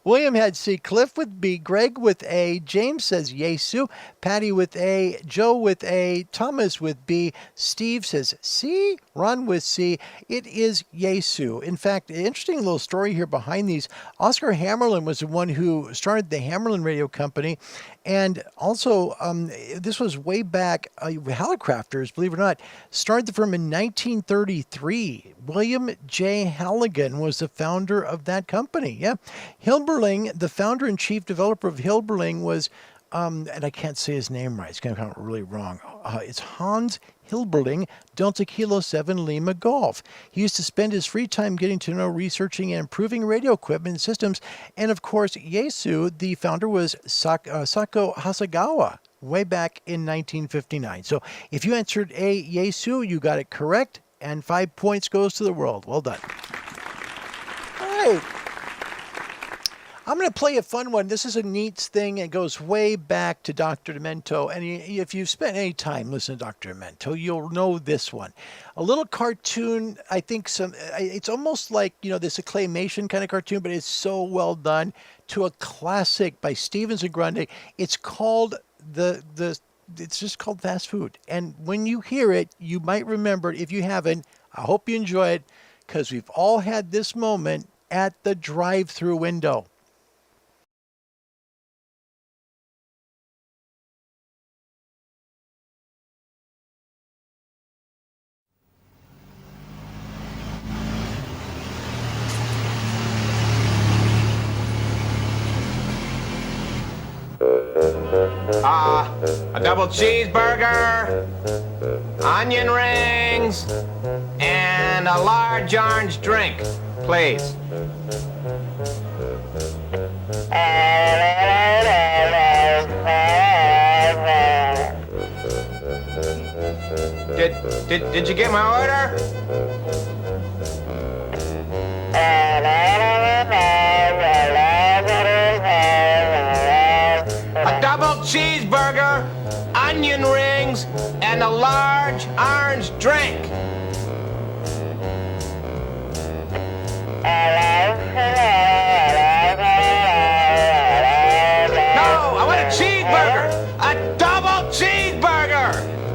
William had C. Cliff with B. Greg with A. James says Yaesu. Patty with A. Joe with A. Thomas with B. Steve says C. Ron with C. It is Yaesu. In fact, an interesting little story here behind these. Oscar Hammerland was the one who started the Hammerland Radio Company. And also, this was way back, Hallicrafters, believe it or not, started the firm in 1933. William J. Halligan was the founder of that company. Yeah. Hilberling, the founder and chief developer of Hilberling was, and I can't say his name right, it's going to come out really wrong. It's Hans Hilberling, Delta Kilo 7 Lima Golf. He used to spend his free time getting to know, researching, and improving radio equipment and systems. And of course, Yaesu, the founder, was Sako Hasegawa way back in 1959. So if you answered A, Yaesu, you got it correct, and 5 points goes to the world. Well done. All right. I'm going to play a fun one. This is a neat thing. It goes way back to Dr. Demento. And if you've spent any time listening to Dr. Demento, you'll know this one. A little cartoon, I think it's almost like, this acclamation kind of cartoon, but it's so well done, to a classic by Stevens and Grundy. It's called it's just called Fast Food. And when you hear it, you might remember it. If you haven't, I hope you enjoy it, because we've all had this moment at the drive-through window. A double cheeseburger, onion rings, and a large orange drink, please. Did you get my order? A double cheeseburger, onion rings, and a large orange drink. No, I want a cheeseburger, a double cheeseburger,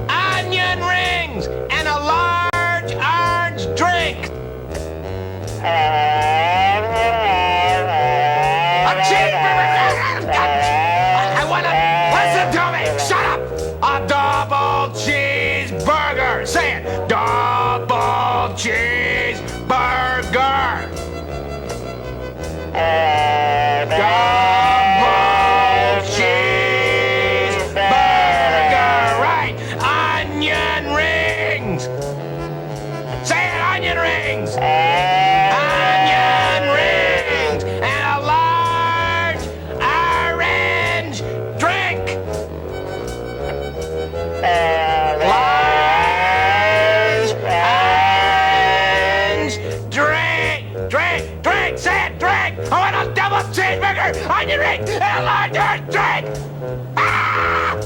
onion rings, and a large orange drink. A cheeseburger. I want to listen to me. Shut up. A double cheeseburger. Say it. Double cheeseburger. Double cheeseburger. Right. Onion rings. Say it. Onion rings. Onion rings. And a large orange drink. Large orange drink. Drink. Say it. Drink. I want a double cheeseburger, onion ring, and a large orange drink. Ah!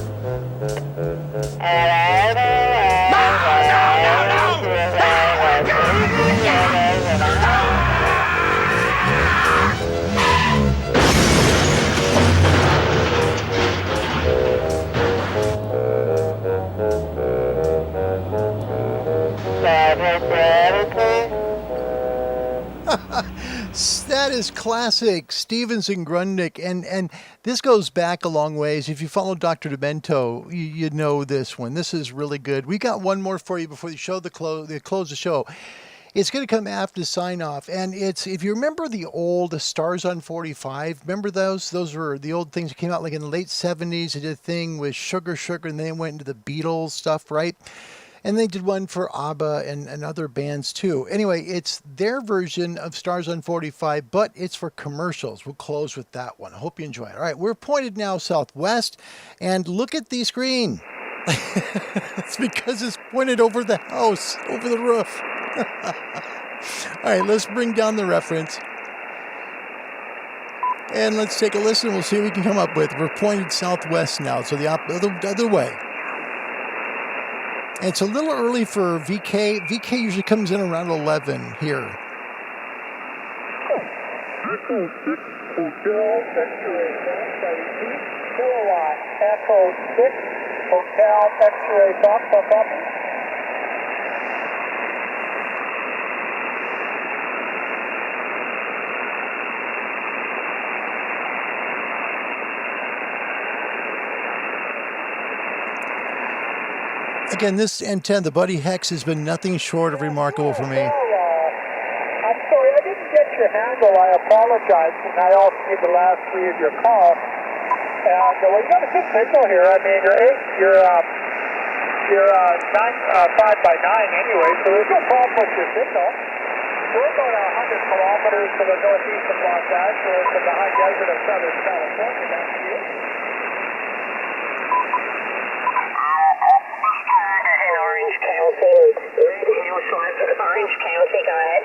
That is classic Stevens and Grundy, and this goes back a long ways. If you follow Dr. Demento, you know this one. This is really good. We got one more for you before the show close the show. It's going to come after the sign off, and it's, if you remember the old Stars on 45, remember those? Those were the old things that came out like in the late 70s. They did a thing with Sugar, and then went into the Beatles stuff, right? And they did one for ABBA and other bands too. Anyway, it's their version of Stars on 45, but it's for commercials. We'll close with that one. I hope you enjoy it. All right, we're pointed now southwest, and look at the screen. It's because it's pointed over the house, over the roof. All right, let's bring down the reference. And let's take a listen. We'll see what we can come up with. We're pointed southwest now, so the other way. And it's a little early for VK. VK usually comes in around 11 here. Echo 6, Hotel X-ray, kilowatt. Echo 6, Hotel X-ray, copy. Again, this antenna, the Buddy Hex, has been nothing short of remarkable for me. I'm sorry, I didn't get your handle. I apologize, and I also need the last three of your call. And we got a good signal here. I mean, your You're 5 by 9 anyway, so there's no problem with your signal. We're about 100 kilometers to the northeast of Los Angeles in the high desert of Southern California. Back to you. In Orange County, Red Housewives of Orange County, go ahead.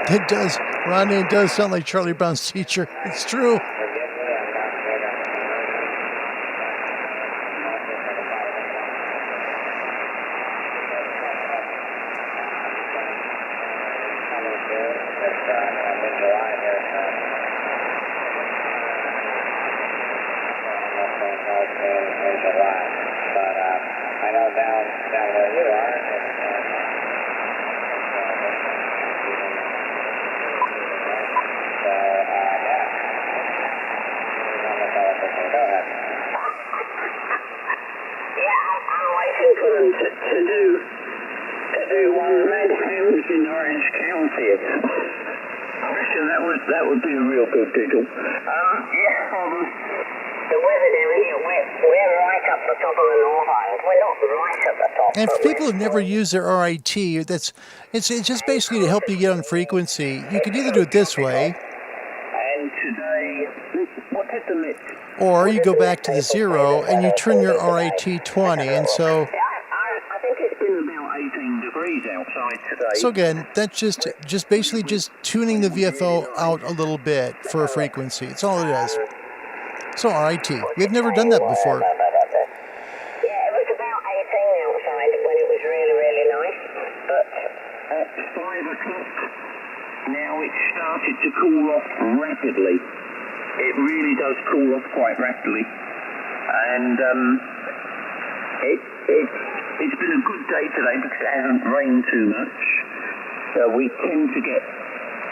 It does, Ronnie, it does sound like Charlie Brown's teacher. It's true. That would be a real good giggle. The weather down here, we're right up the top of the North Island. We're not right at the top. And for people who've never used their RIT, it's just basically to help you get on frequency. You could either do it this way, And today, what did the mix? or you go back to the 0 and you turn your RIT 20. And so, I think it's been about 18 degrees outside today. so again, that's just basically just tuning the VFO out a little bit for a frequency. It's all it is. So RIT, we've never done that before. Yeah, it was about 18 outside when it was really, really nice. But at 5 o'clock, now it's started to cool off rapidly. It really does cool off quite rapidly. And it's been a good day today because it hasn't rained too much. We tend to get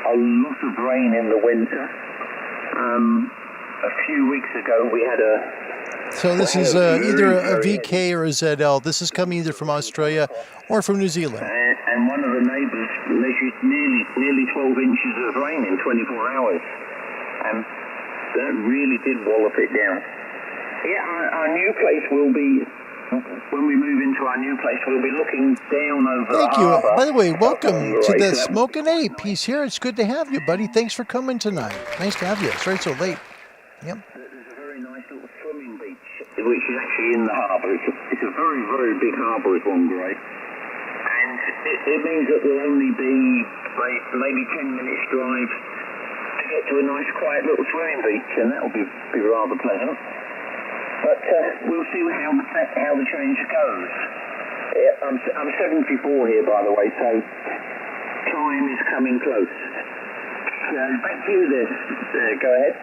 a lot of rain in the winter. A few weeks ago we had a... So this is either a VK or a ZL. This is coming either from Australia or from New Zealand. And one of the neighbours measured nearly 12 inches of rain in 24 hours. And that really did wallop it down. Yeah, our new place will be... When we move into our new place, we'll be looking down over Thank the you. harbour. By the way, welcome to the Right. Smokin' Ape. He's here. It's good to have you, buddy. Thanks for coming tonight. Nice to have you. Sorry it's so late. Yep. There's a very nice little swimming beach, which is actually in the harbour. It's a very, very big harbour at Wongeray. And it means that there'll only be maybe 10 minutes drive to get to a nice quiet little swimming beach, and that'll be rather pleasant. But we'll see how the change goes. Yeah, I'm 74 here, by the way, so time is coming close. Back to you there. Go ahead.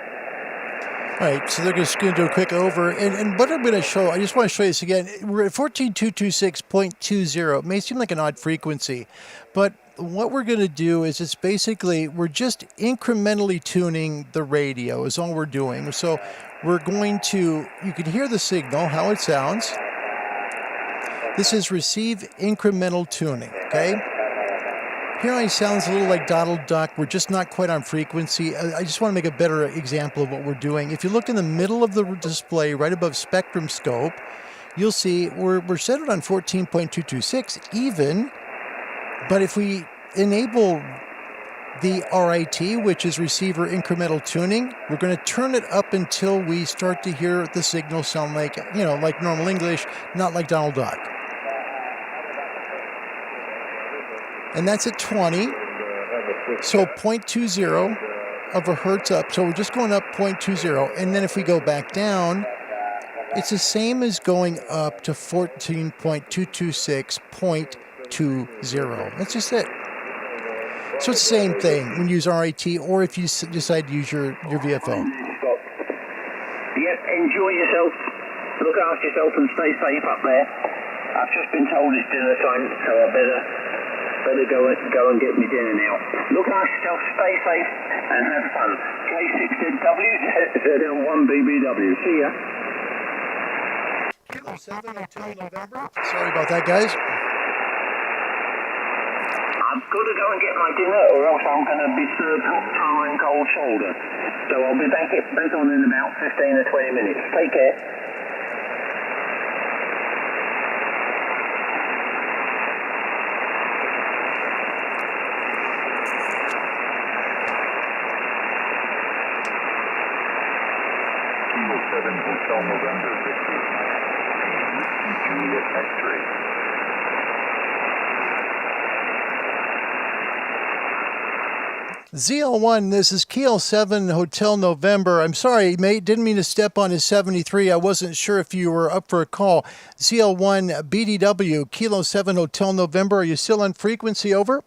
All right, so they're just going to do a quick over. And what I'm going to show, I just want to show you this again. We're at 14226.20. It may seem like an odd frequency, but what we're going to do is it's basically, we're just incrementally tuning the radio is all we're doing. So we're going to, you can hear the signal, how it sounds. This is receive incremental tuning, okay? Here it sounds a little like Donald Duck. We're just not quite on frequency. I just want to make a better example of what we're doing. If you look in the middle of the display, right above spectrum scope, you'll see we're centered on 14.226 even, but if we enable the RIT, which is receiver incremental tuning, we're going to turn it up until we start to hear the signal sound like, like normal English, not like Donald Duck. And that's at 20, so 0.20 of a hertz up. So we're just going up 0.20, and then if we go back down, it's the same as going up to 14.226.20. That's just it. So it's the same thing when you use RIT, or if you decide to use your VFO. Yep, enjoy yourself, look after yourself and stay safe up there. I've just been told it's dinner time, so I better go and get me dinner now. Look after yourself, stay safe, and have fun. K6ZW, ZL1BBW. See ya. Kilo 7 Hotel November. Sorry about that, guys. I've got to go and get my dinner, or else I'm going to be served hot tar and cold shoulder. So I'll be back on in about 15 or 20 minutes. Take care. Kilo 7 Hotel November Victor. Juliet X-ray. ZL1, this is Kilo 7 Hotel November. I'm sorry, mate, didn't mean to step on his 73. I wasn't sure if you were up for a call. ZL1 BDW, Kilo 7 Hotel November. Are you still on frequency? Over?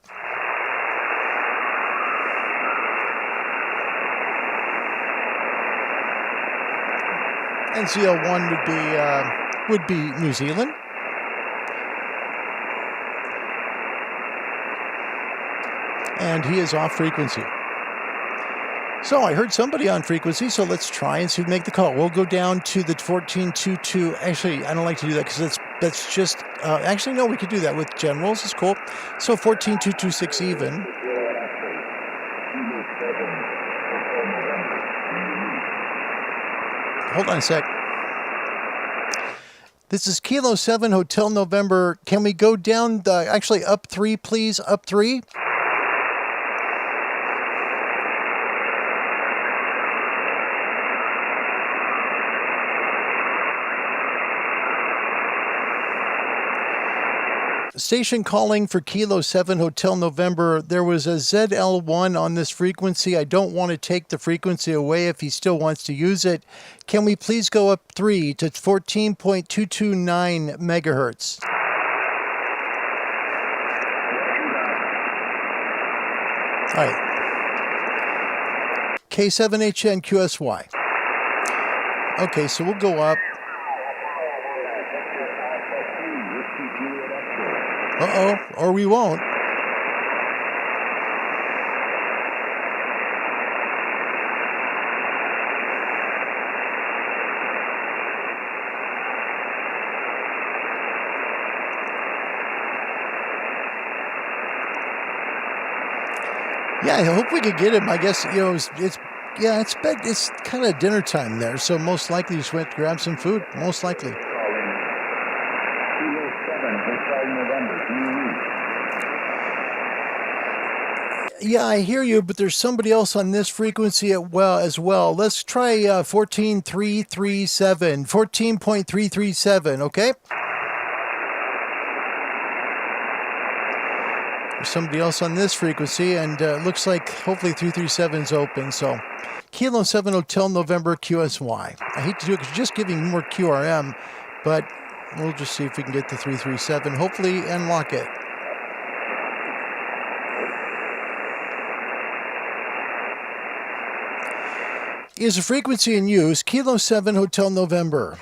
And ZL1 would be New Zealand. And he is off frequency. So I heard somebody on frequency, so let's try and see if we make the call. We'll go down to the 1422. Actually, I don't like to do that because that's just, actually, no, we could do that with generals. It's cool. So 14226 even. Hold on a sec. This is Kilo 7 Hotel November. Can we go down, actually up 3, please? Up 3? Station calling for Kilo 7 Hotel November. There was a ZL1 on this frequency. I don't want to take the frequency away if he still wants to use it. Can we please go up 3 to 14.229 megahertz? All right. K7HN QSY. Okay, so we'll go up. Uh-oh, or we won't. Yeah, I hope we could get him. I guess, you know, it's kind of dinner time there, so most likely just went to grab some food, most likely. Yeah, I hear you, but there's somebody else on this frequency as well. Let's try 14.337, 14.337, okay? There's somebody else on this frequency, and it looks like hopefully 337 is open. So, Kilo 7 Hotel November QSY. I hate to do it because you're just giving more QRM, but we'll just see if we can get the 337, hopefully, and lock it. Is a frequency in use, Kilo 7 Hotel November.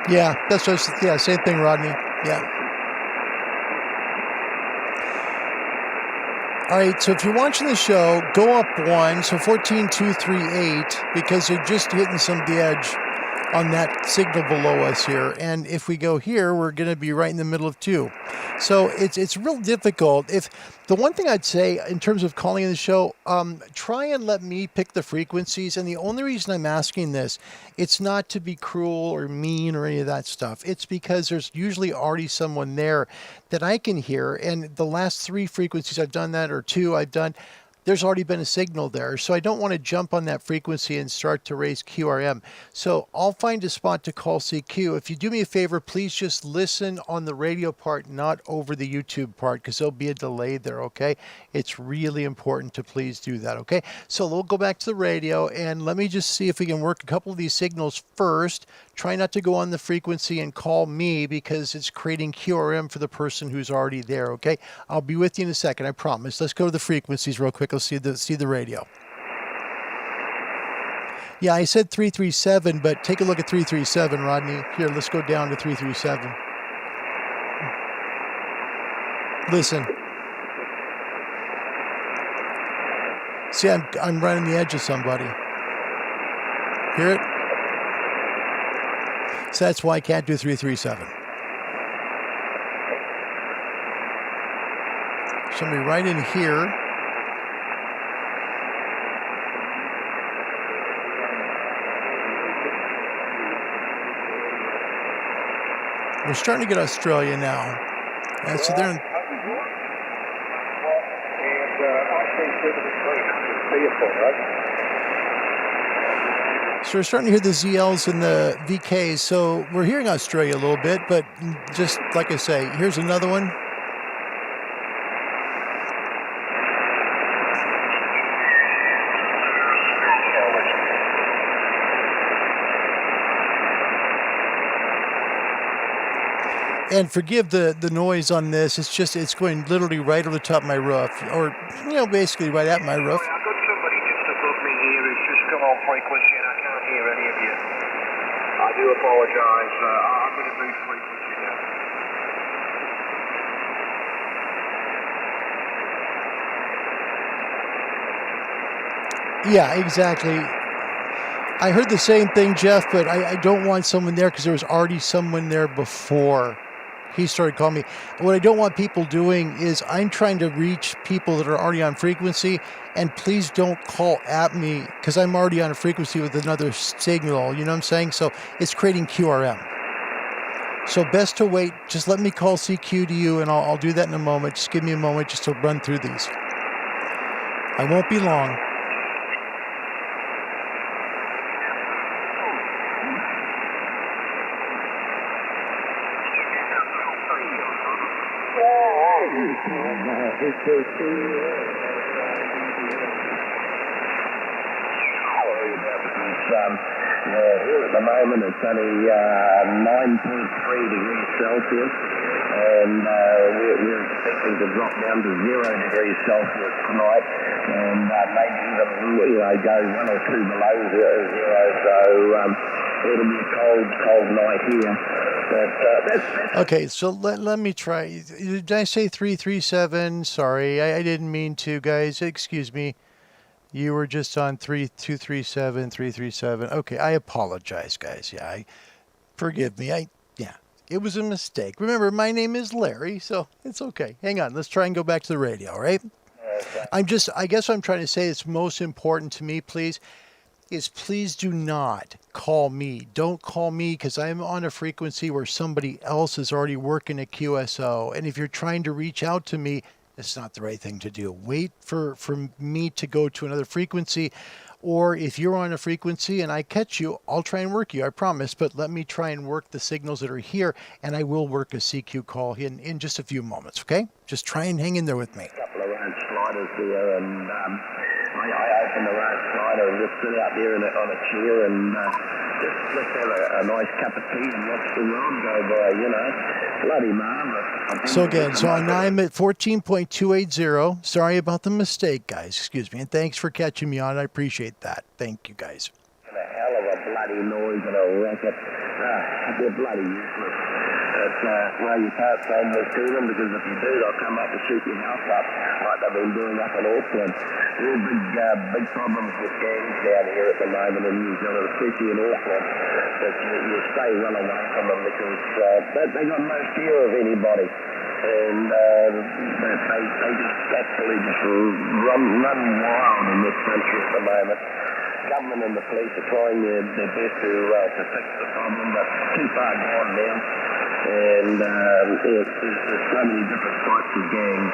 Yeah, that's just, yeah, same thing, Rodney. Yeah. All right, so if you're watching the show, go up 1, so 14.238, because you're just hitting some of the edge on that signal below us here. And if we go here, we're going to be right in the middle of 2. So it's real difficult. If the one thing I'd say in terms of calling in the show, try and let me pick the frequencies. And the only reason I'm asking this, it's not to be cruel or mean or any of that stuff. It's because there's usually already someone there that I can hear. And the last 3 frequencies I've done that, or 2 I've done, there's already been a signal there. So I don't want to jump on that frequency and start to raise QRM. So I'll find a spot to call CQ. If you do me a favor, please just listen on the radio part, not over the YouTube part, because there'll be a delay there, okay? It's really important to please do that, okay? So we'll go back to the radio, and let me just see if we can work a couple of these signals first. Try not to go on the frequency and call me, because it's creating QRM for the person who's already there, okay? I'll be with you in a second, I promise. Let's go to the frequencies real quick. Let's see the radio. Yeah, I said 337, but take a look at 337, Rodney. Here, let's go down to 337. Listen. See, I'm right on the edge of somebody. Hear it? So that's why I can't do 337. Somebody right in here. We're starting to get Australia now. And so they're in, so we're starting to hear the ZLs and the VKs. So we're hearing Australia a little bit, but just like I say, here's another one. And forgive the noise on this. It's going literally right over the top of my roof, or basically right at my roof. I've got somebody just above me here who's just come on frequency, and I can't hear any of you. I do apologise. I'm going to move frequency now. Yeah, exactly. I heard the same thing, Jeff, but I don't want someone there because there was already someone there before he started calling me. What I don't want people doing is I'm trying to reach people that are already on frequency, and please don't call at me because I'm already on a frequency with another signal, you know what I'm saying? So it's creating QRM. So best to wait. Just let me call CQ to you, and I'll do that in a moment. Just give me a moment just to run through these. I won't be long. Here at the moment it's only 9.3 degrees Celsius, and we're expecting to drop down to 0 degrees Celsius tonight, and maybe even go 1 or 2 below 0. So it'll be a cold night here. But okay, so let me try. Did I say 337? Sorry, I didn't mean to, guys. Excuse me. You were just on 3237, 337. Okay, I apologize, guys. Yeah, forgive me. It was a mistake. Remember, my name is Larry, so it's okay. Hang on, let's try and go back to the radio, all right? I guess what I'm trying to say is most important to me, please do not call me. Don't call me because I'm on a frequency where somebody else is already working at QSO. And if you're trying to reach out to me, it's not the right thing to do. Wait for me to go to another frequency. Or if you're on a frequency and I catch you, I'll try and work you, I promise. But let me try and work the signals that are here, and I will work a CQ call in just a few moments, okay? Just try and hang in there with me. A couple of range sliders there, and I open the range slider and just sit out there on a chair and just have a nice cup of tea and watch the world go by, Bloody marvelous. So again, I'm at 14.280. Sorry about the mistake, guys. Excuse me. And thanks for catching me on. I appreciate that. Thank you, guys. A hell of a bloody noise and a racket. They're bloody useless. Well, you can't send this to them because if you do, they'll come up and shoot your house up like they've been doing up in Auckland. Real big problems with gangs down here at the moment in New Zealand, especially in Auckland. But you stay well away from them because they got no fear of anybody. And they just actually just run wild in this country at the moment. Government and the police are trying their best to fix the problem, but too far gone now. And there's so many different types of gangs.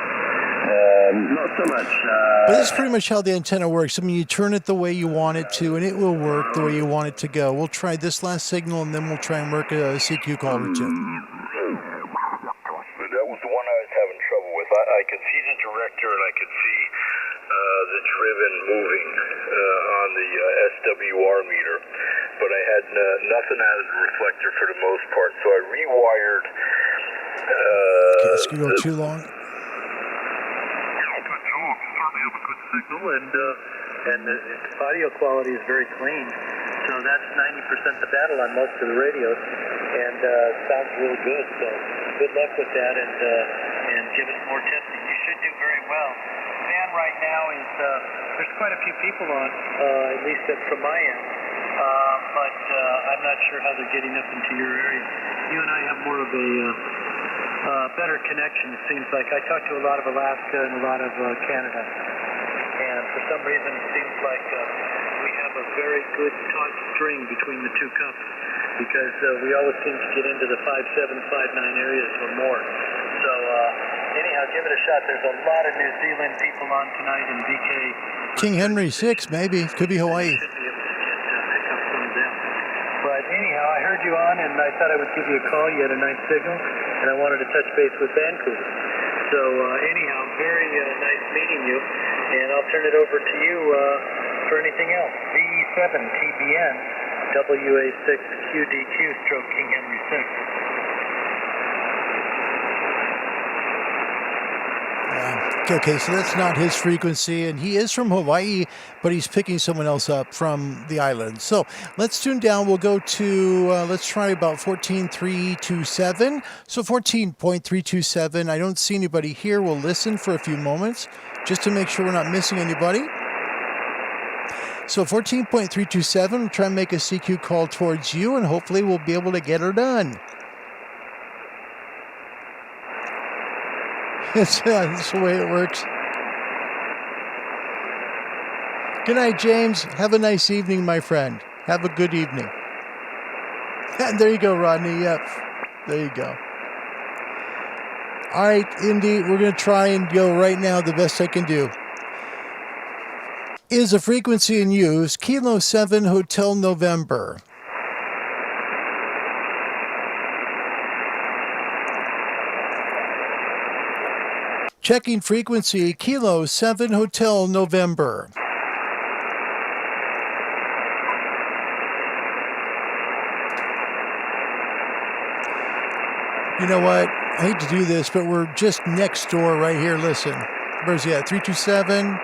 Not so much. But this is pretty much how the antenna works. I mean, you turn it the way you want it to, and it will work the way you want it to go. We'll try this last signal, and then we'll try and work a CQ call or two. That was the one I was having trouble with. I could see the director, and I could see the driven moving on the SWR meter, but I had nothing out of the reflector for the most part, so I rewired. Okay, this could go too long. Good job. You certainly have a good signal, and the audio quality is very clean. So that's 90% the battle on most of the radios, and sounds really good. So good luck with that, and give us more testing. You should do very well. The band right now is there's quite a few people on, at least from my end, but I'm not sure how they're getting up into your area. You and I have more of a better connection. It seems like I talk to a lot of Alaska and a lot of Canada, and for some reason it seems like we have a very good taut string between the two cups, because we always seem to get into the 5.7, 5.9 areas or more. So anyhow, give it a shot. There's a lot of New Zealand people on tonight, and BK. King Henry VI, maybe. Could be Hawaii. Should be able to pick up some of them. But anyhow, I heard you on, and I thought I would give you a call. You had a nice signal, and I wanted to touch base with Vancouver. So anyhow, very nice meeting you, and I'll turn it over to you for anything else. VE7TBN WA6QDQ stroke King Henry VI. Okay, so that's not his frequency, and he is from Hawaii, but he's picking someone else up from the island. So let's tune down. We'll go to, let's try about 14.327. So 14.327. I don't see anybody here. We'll listen for a few moments just to make sure we're not missing anybody. So 14.327, we'll try and make a CQ call towards you, and hopefully we'll be able to get her done. That's the way it works. Good night, James. Have a nice evening, my friend. Have a good evening. And there you go, Rodney. Yep. There you go. All right, Indy, we're going to try and go right now the best I can do. Is a frequency in use, Kilo 7 Hotel November. Checking frequency, Kilo 7 Hotel November. You know what? I hate to do this, but we're just next door right here. Listen. Where's he at? 327? Thank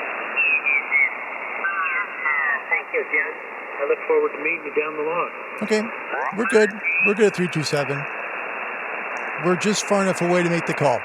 you, Jen. I look forward to meeting you down the log. Okay. We're good. We're good at 327. We're just far enough away to make the call.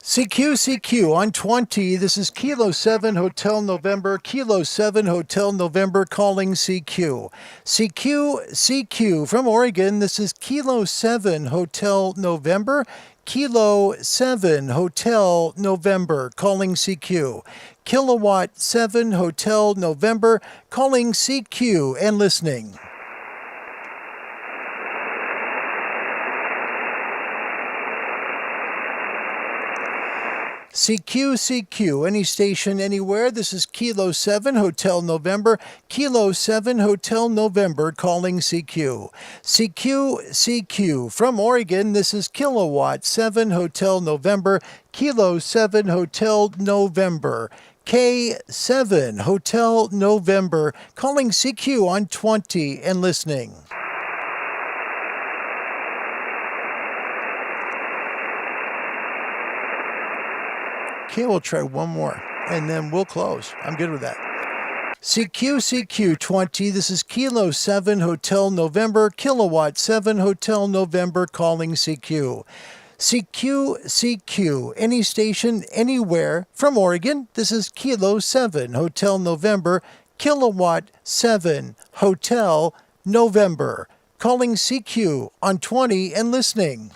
CQ on 20. This is Kilo 7 Hotel November. Kilo 7 Hotel November calling CQ. CQ from Oregon. This is Kilo 7 Hotel November. Kilo 7 Hotel November calling CQ. Kilowatt 7 Hotel November calling CQ and listening. CQ, any station, anywhere. This is Kilo 7 Hotel November. Kilo 7 Hotel November calling CQ. CQ from Oregon. This is Kilowatt 7 Hotel November. Kilo 7 Hotel November. K7 Hotel November calling CQ on 20 and listening. Okay, we'll try one more, and then we'll close. I'm good with that. CQ 20. This is Kilo 7 Hotel November. Kilowatt 7 Hotel November calling CQ. CQ, any station, anywhere from Oregon. This is Kilo 7 Hotel November. Kilowatt 7 Hotel November calling CQ on 20 and listening.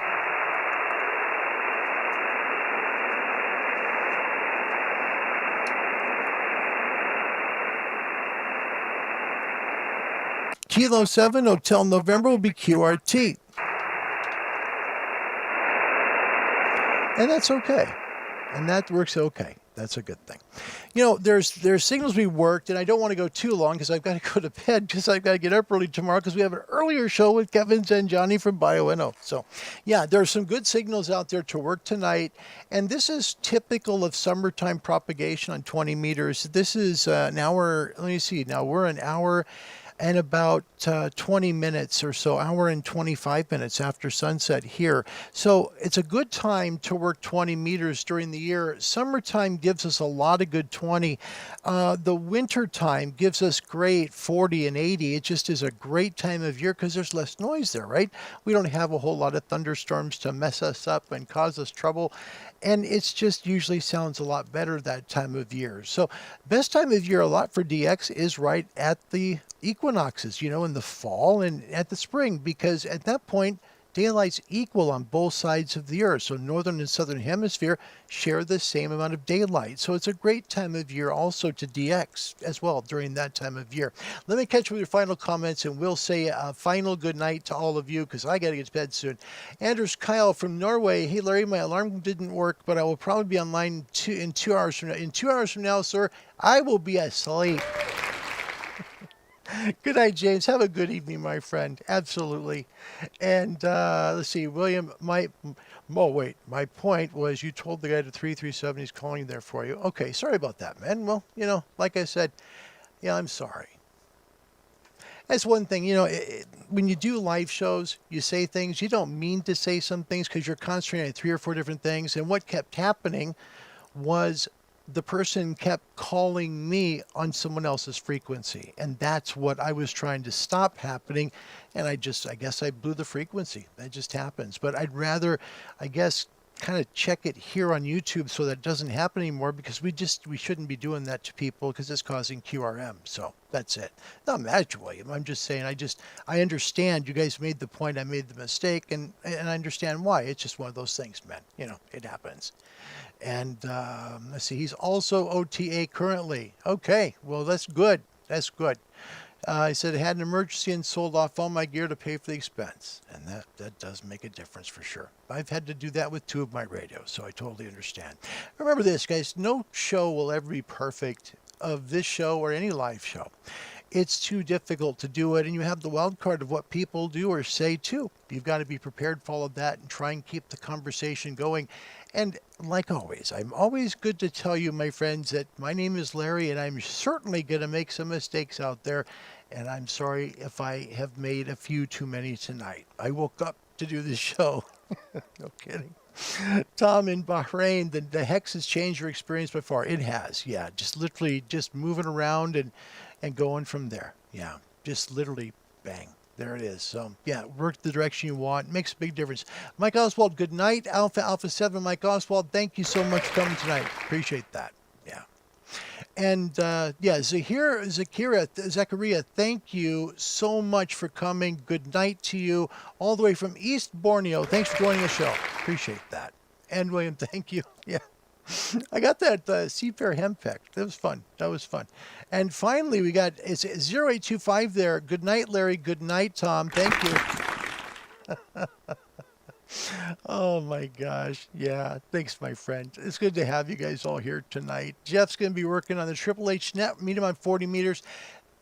Kilo 7 Hotel November will be QRT. And that's okay. And that works okay. That's a good thing. You know, there's signals we worked, and I don't want to go too long because I've got to go to bed because I've got to get up early tomorrow because we have an earlier show with Kevin Zanjani from Bioenno. So, yeah, there's some good signals out there to work tonight. And this is typical of summertime propagation on 20 meters. This is an hour. Let me see. Now we're an hour. and about 20 minutes or so, hour and 25 minutes after sunset here. So it's a good time to work 20 meters during the year. Summertime gives us a lot of good 20. The winter time gives us great 40 and 80. It just is a great time of year because there's less noise there, right? We don't have a whole lot of thunderstorms to mess us up and cause us trouble. And it's just usually sounds a lot better that time of year. So best time of year a lot for DX is right at the equinoxes, in the fall and at the spring, because at that point, daylight's equal on both sides of the earth. So northern and southern hemisphere share the same amount of daylight. So it's a great time of year also to DX as well during that time of year. Let me catch you with your final comments, and we'll say a final good night to all of you because I got to get to bed soon. Anders Kyle from Norway. Hey, Larry, my alarm didn't work, but I will probably be online in 2 hours from now. In 2 hours from now, sir, I will be asleep. Good night, James. Have a good evening, my friend. Absolutely. And let's see, William, my point was you told the guy to 337 he's calling there for you. Okay, sorry about that, man. Well, like I said, I'm sorry. That's one thing, when you do live shows, you say things, you don't mean to say some things because you're concentrating on 3 or 4 different things. And what kept happening was the person kept calling me on someone else's frequency. And that's what I was trying to stop happening. And I guess I blew the frequency. That just happens. But I'd rather, I guess, kind of check it here on YouTube so that it doesn't happen anymore, because we shouldn't be doing that to people because it's causing QRM. So that's it. Not mad at you, William. I'm just saying, I understand you guys made the point. I made the mistake, and I understand why. It's just one of those things, man. It happens. And let's see, he's also OTA currently. Okay, well, that's good. That's good. He said I had an emergency and sold off all my gear to pay for the expense. And that does make a difference for sure. I've had to do that with 2 of my radios, so I totally understand. Remember this, guys, no show will ever be perfect of this show or any live show. It's too difficult to do it, and you have the wild card of what people do or say too. You've got to be prepared for all of that and try and keep the conversation going. And like always, I'm always good to tell you, my friends, that my name is Larry, and I'm certainly going to make some mistakes out there. And I'm sorry if I have made a few too many tonight. I woke up to do this show. No kidding. Tom in Bahrain, the hex has changed your experience before. It has, yeah. Just literally just moving around and going from there. Yeah, just literally bang. There it is. So, yeah, work the direction you want. Makes a big difference. Mike Oswald, good night. Alpha 7, Mike Oswald, thank you so much for coming tonight. Appreciate that. Yeah. And, Zachariah, thank you so much for coming. Good night to you all the way from East Borneo. Thanks for joining the show. Appreciate that. And, William, thank you. Yeah. I got that Seafair Hemp Pack. That was fun. And finally, we got, it's 0825 there. Good night, Larry. Good night, Tom. Thank you. Oh, my gosh. Yeah. Thanks, my friend. It's good to have you guys all here tonight. Jeff's going to be working on the Triple H net. Meet him on 40 meters.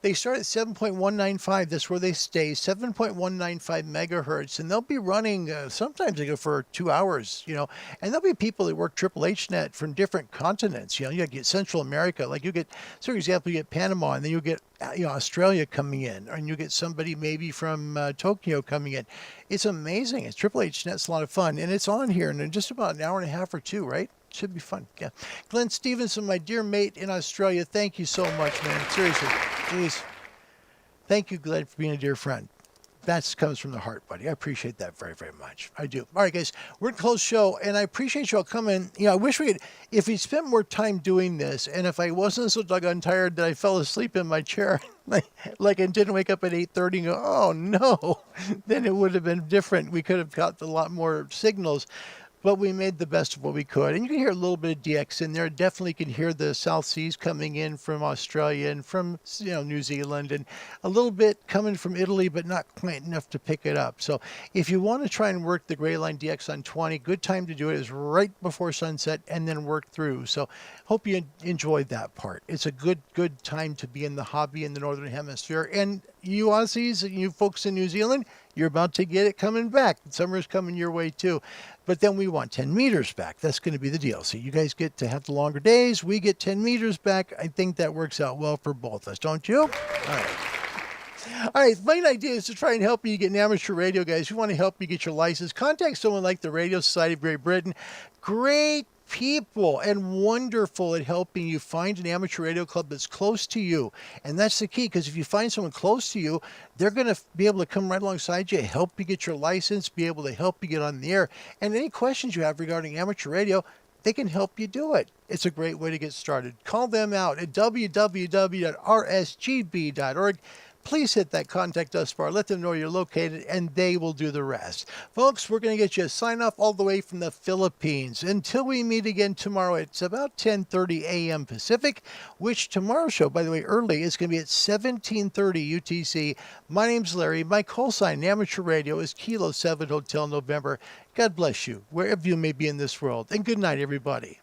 They start at 7.195. That's where they stay, 7.195 megahertz. And they'll be running, sometimes they go for 2 hours, and there'll be people that work Triple H net from different continents. You get Central America, like you get, so for example, you get Panama, and then you'll get, Australia coming in, and you get somebody maybe from Tokyo coming in. It's amazing. It's Triple H net's a lot of fun. And it's on here in just about an hour and a half or 2, right? Should be fun. Yeah. Glenn Stevenson, my dear mate in Australia, thank you so much, man. Seriously. Jeez. Thank you, Glenn, for being a dear friend. That comes from the heart, buddy. I appreciate that very, very much. I do. All right, guys, we're in close show, and I appreciate you all coming. I wish we could, if we spent more time doing this, and if I wasn't so doggone tired that I fell asleep in my chair, like and didn't wake up at 8:30 and go, oh, no, then it would have been different. We could have got a lot more signals. But we made the best of what we could. And you can hear a little bit of DX in there. Definitely can hear the South Seas coming in from Australia and from New Zealand, and a little bit coming from Italy, but not quite enough to pick it up. So if you want to try and work the Gray Line DX on 20, good time to do it is right before sunset and then work through. So hope you enjoyed that part. It's a good time to be in the hobby in the Northern Hemisphere. And you Aussies and you folks in New Zealand, you're about to get it coming back. Summer's coming your way too. But then we want 10 meters back. That's going to be the deal. So you guys get to have the longer days. We get 10 meters back. I think that works out well for both of us, don't you? All right. All right, main idea is to try and help you get an amateur radio, guys. We want to help you get your license. Contact someone like the Radio Society of Great Britain. Great people and wonderful at helping you find an amateur radio club that's close to you. And that's the key, because if you find someone close to you, they're going to be able to come right alongside you, help you get your license, be able to help you get on the air. And any questions you have regarding amateur radio, they can help you do it. It's a great way to get started. Call them out at www.rsgb.org. Please hit that contact us bar. Let them know you're located, and they will do the rest. Folks, we're going to get you a sign off all the way from the Philippines. Until we meet again tomorrow, it's about 10:30 a.m. Pacific, which tomorrow's show, by the way, early, is going to be at 17:30 UTC. My name's Larry. My call sign in amateur radio is Kilo 7 Hotel November. God bless you, wherever you may be in this world. And good night, everybody.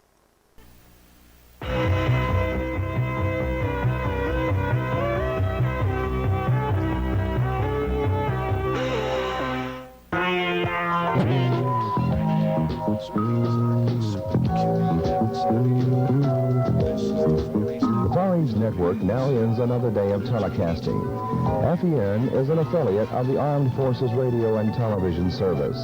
The Far East Network now ends another day of telecasting. FEN is an affiliate of the Armed Forces Radio and Television Service.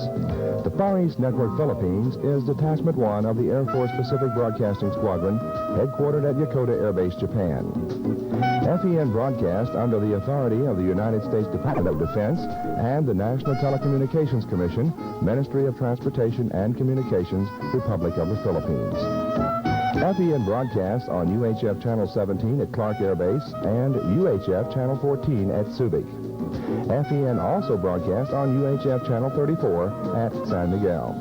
The Far East Network Philippines is Detachment 1 of the Air Force Pacific Broadcasting Squadron, headquartered at Yokota Air Base, Japan. FEN broadcast under the authority of the United States Department of Defense and the National Telecommunications Commission, Ministry of Transportation and Communications, Republic of the Philippines. FEN broadcasts on UHF Channel 17 at Clark Air Base and UHF Channel 14 at Subic. FEN also broadcasts on UHF Channel 34 at San Miguel.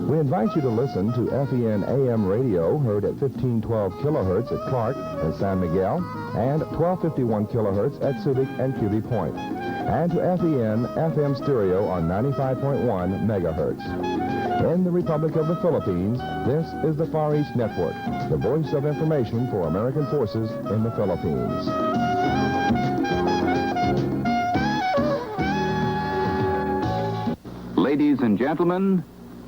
We invite you to listen to FEN AM radio, heard at 1512 kilohertz at Clark and San Miguel, and 1251 kilohertz at Subic and Cuby Point, and to FEN FM stereo on 95.1 megahertz. In the Republic of the Philippines, this is the Far East Network, the voice of information for American forces in the Philippines. Ladies and gentlemen,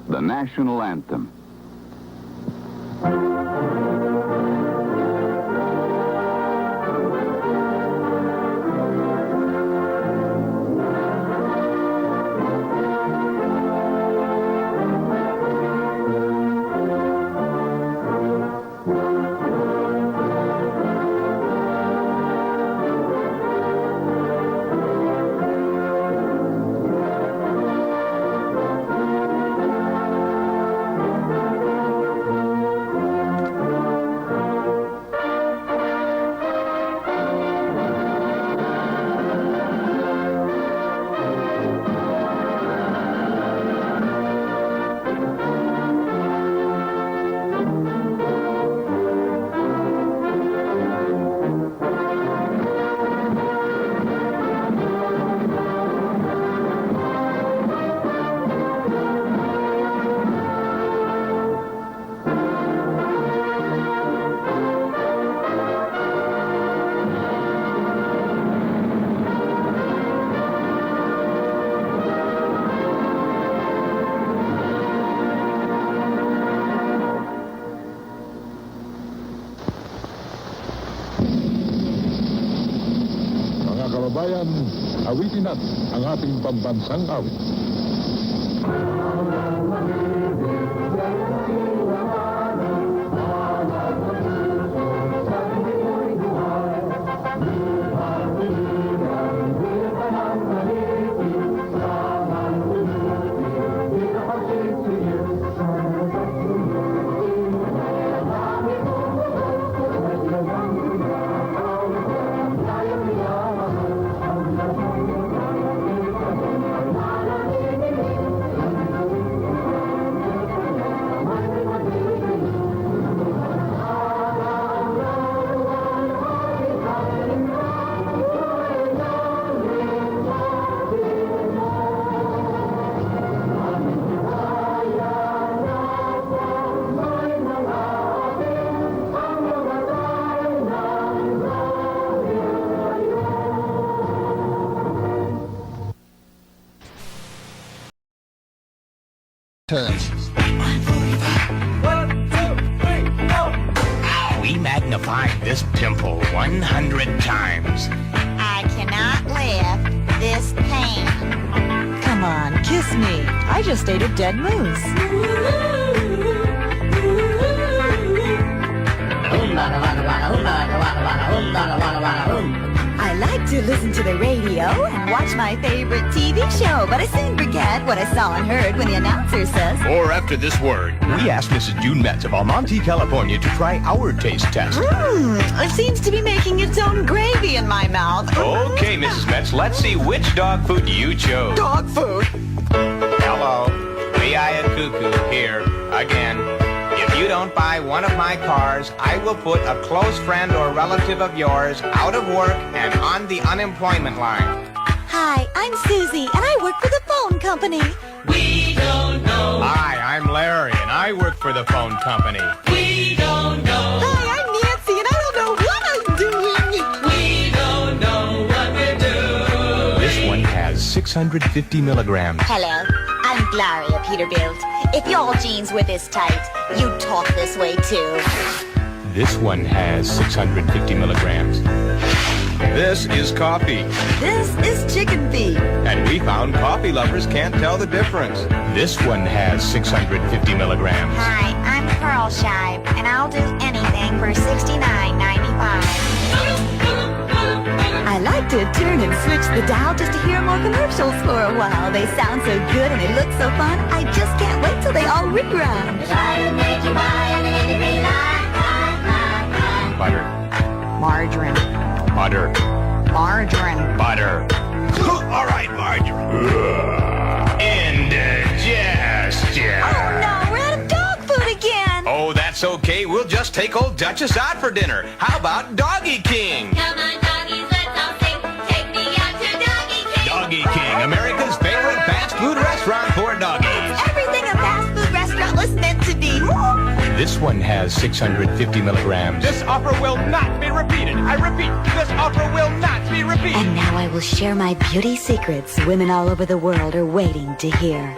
the national anthem. Kababayan, awitin natin ang ating pambansang awit. We magnified this pimple 100 times. I cannot lift this pain. Come on, kiss me. I just ate a dead moose. I like to listen to the radio and watch my favorite TV show, but I soon forget what I saw and heard when the announcer says, Or after this word. We asked Mrs. June Metz of Almonte, California to try our taste test. It seems to be making its own gravy in my mouth. Okay, Mrs. Metz, let's see which dog food you chose. Dog food? Hello, Leia Cuckoo here again. If you don't buy one of my cars, I will put a close friend or relative of yours out of work and on the unemployment line. Hi, I'm Susie, and I work for the phone company. We don't know. Hi, I'm Larry, and I work for the phone company. We don't know. Hi, I'm Nancy, and I don't know what I'm doing. We don't know what we're doing. This one has 650 milligrams. Hello, I'm Gloria Peterbilt. If your jeans were this tight, you'd talk this way too. This one has 650 milligrams. This is coffee. This is chicken feet. And we found coffee lovers can't tell the difference. This one has 650 milligrams. Hi, I'm Pearl Shive, and I'll do anything for $69.95. I like to turn and switch the dial just to hear more commercials for a while. They sound so good and they look so fun. I just can't wait till they all rerun. Butter. Margarine. Butter. Margarine. Butter. All right, margarine. Indigestion. Oh no, we're out of dog food again. Oh, that's okay. We'll just take old Duchess out for dinner. How about Doggy King? Come on, doggies, let's all sing. Take me out to Doggy King. Doggy King, America's favorite fast food restaurant for doggies. Everything a fast food restaurant was meant to be. This one has 650 milligrams. This offer will not be repeated. I repeat, this offer will not be repeated. And now I will share my beauty secrets women all over the world are waiting to hear.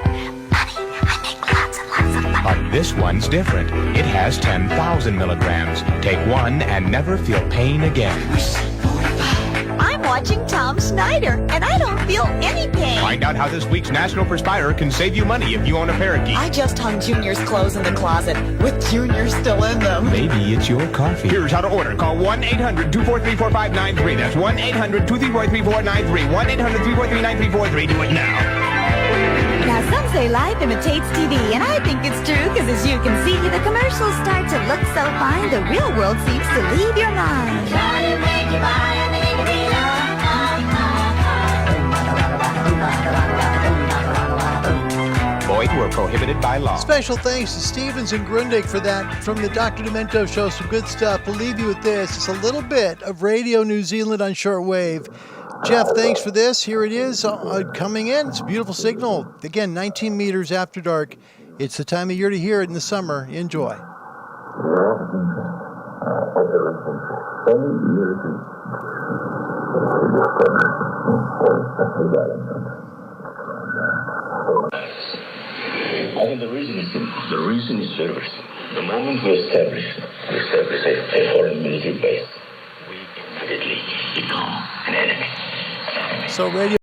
Honey, I make lots and lots of money. But this one's different. It has 10,000 milligrams. Take one and never feel pain again. I'm watching Tom Snyder, and I don't feel any pain. Find out how this week's National Perspire can save you money if you own a parakeet. I just hung Junior's clothes in the closet, with Junior still in them. Maybe it's your coffee. Here's how to order. Call 1-800-243-4593. That's 1-800-234-3493. 1-800-343-9343. Do it now. Now, some say life imitates TV, and I think it's true, because as you can see, the commercials start to look so fine, the real world seems to leave your mind. Boyd were prohibited by law. Special thanks to Stevens and Grundig for that. From the Dr. Demento Show, some good stuff. We'll leave you with this. It's a little bit of Radio New Zealand on shortwave. Jeff, thanks for this. Here it is coming in. It's a beautiful signal. Again, 19 meters after dark. It's the time of year to hear it in the summer. Enjoy. I think the reason is simple. The reason is very, very simple. The moment we establish a foreign military base, we immediately become an enemy. So radio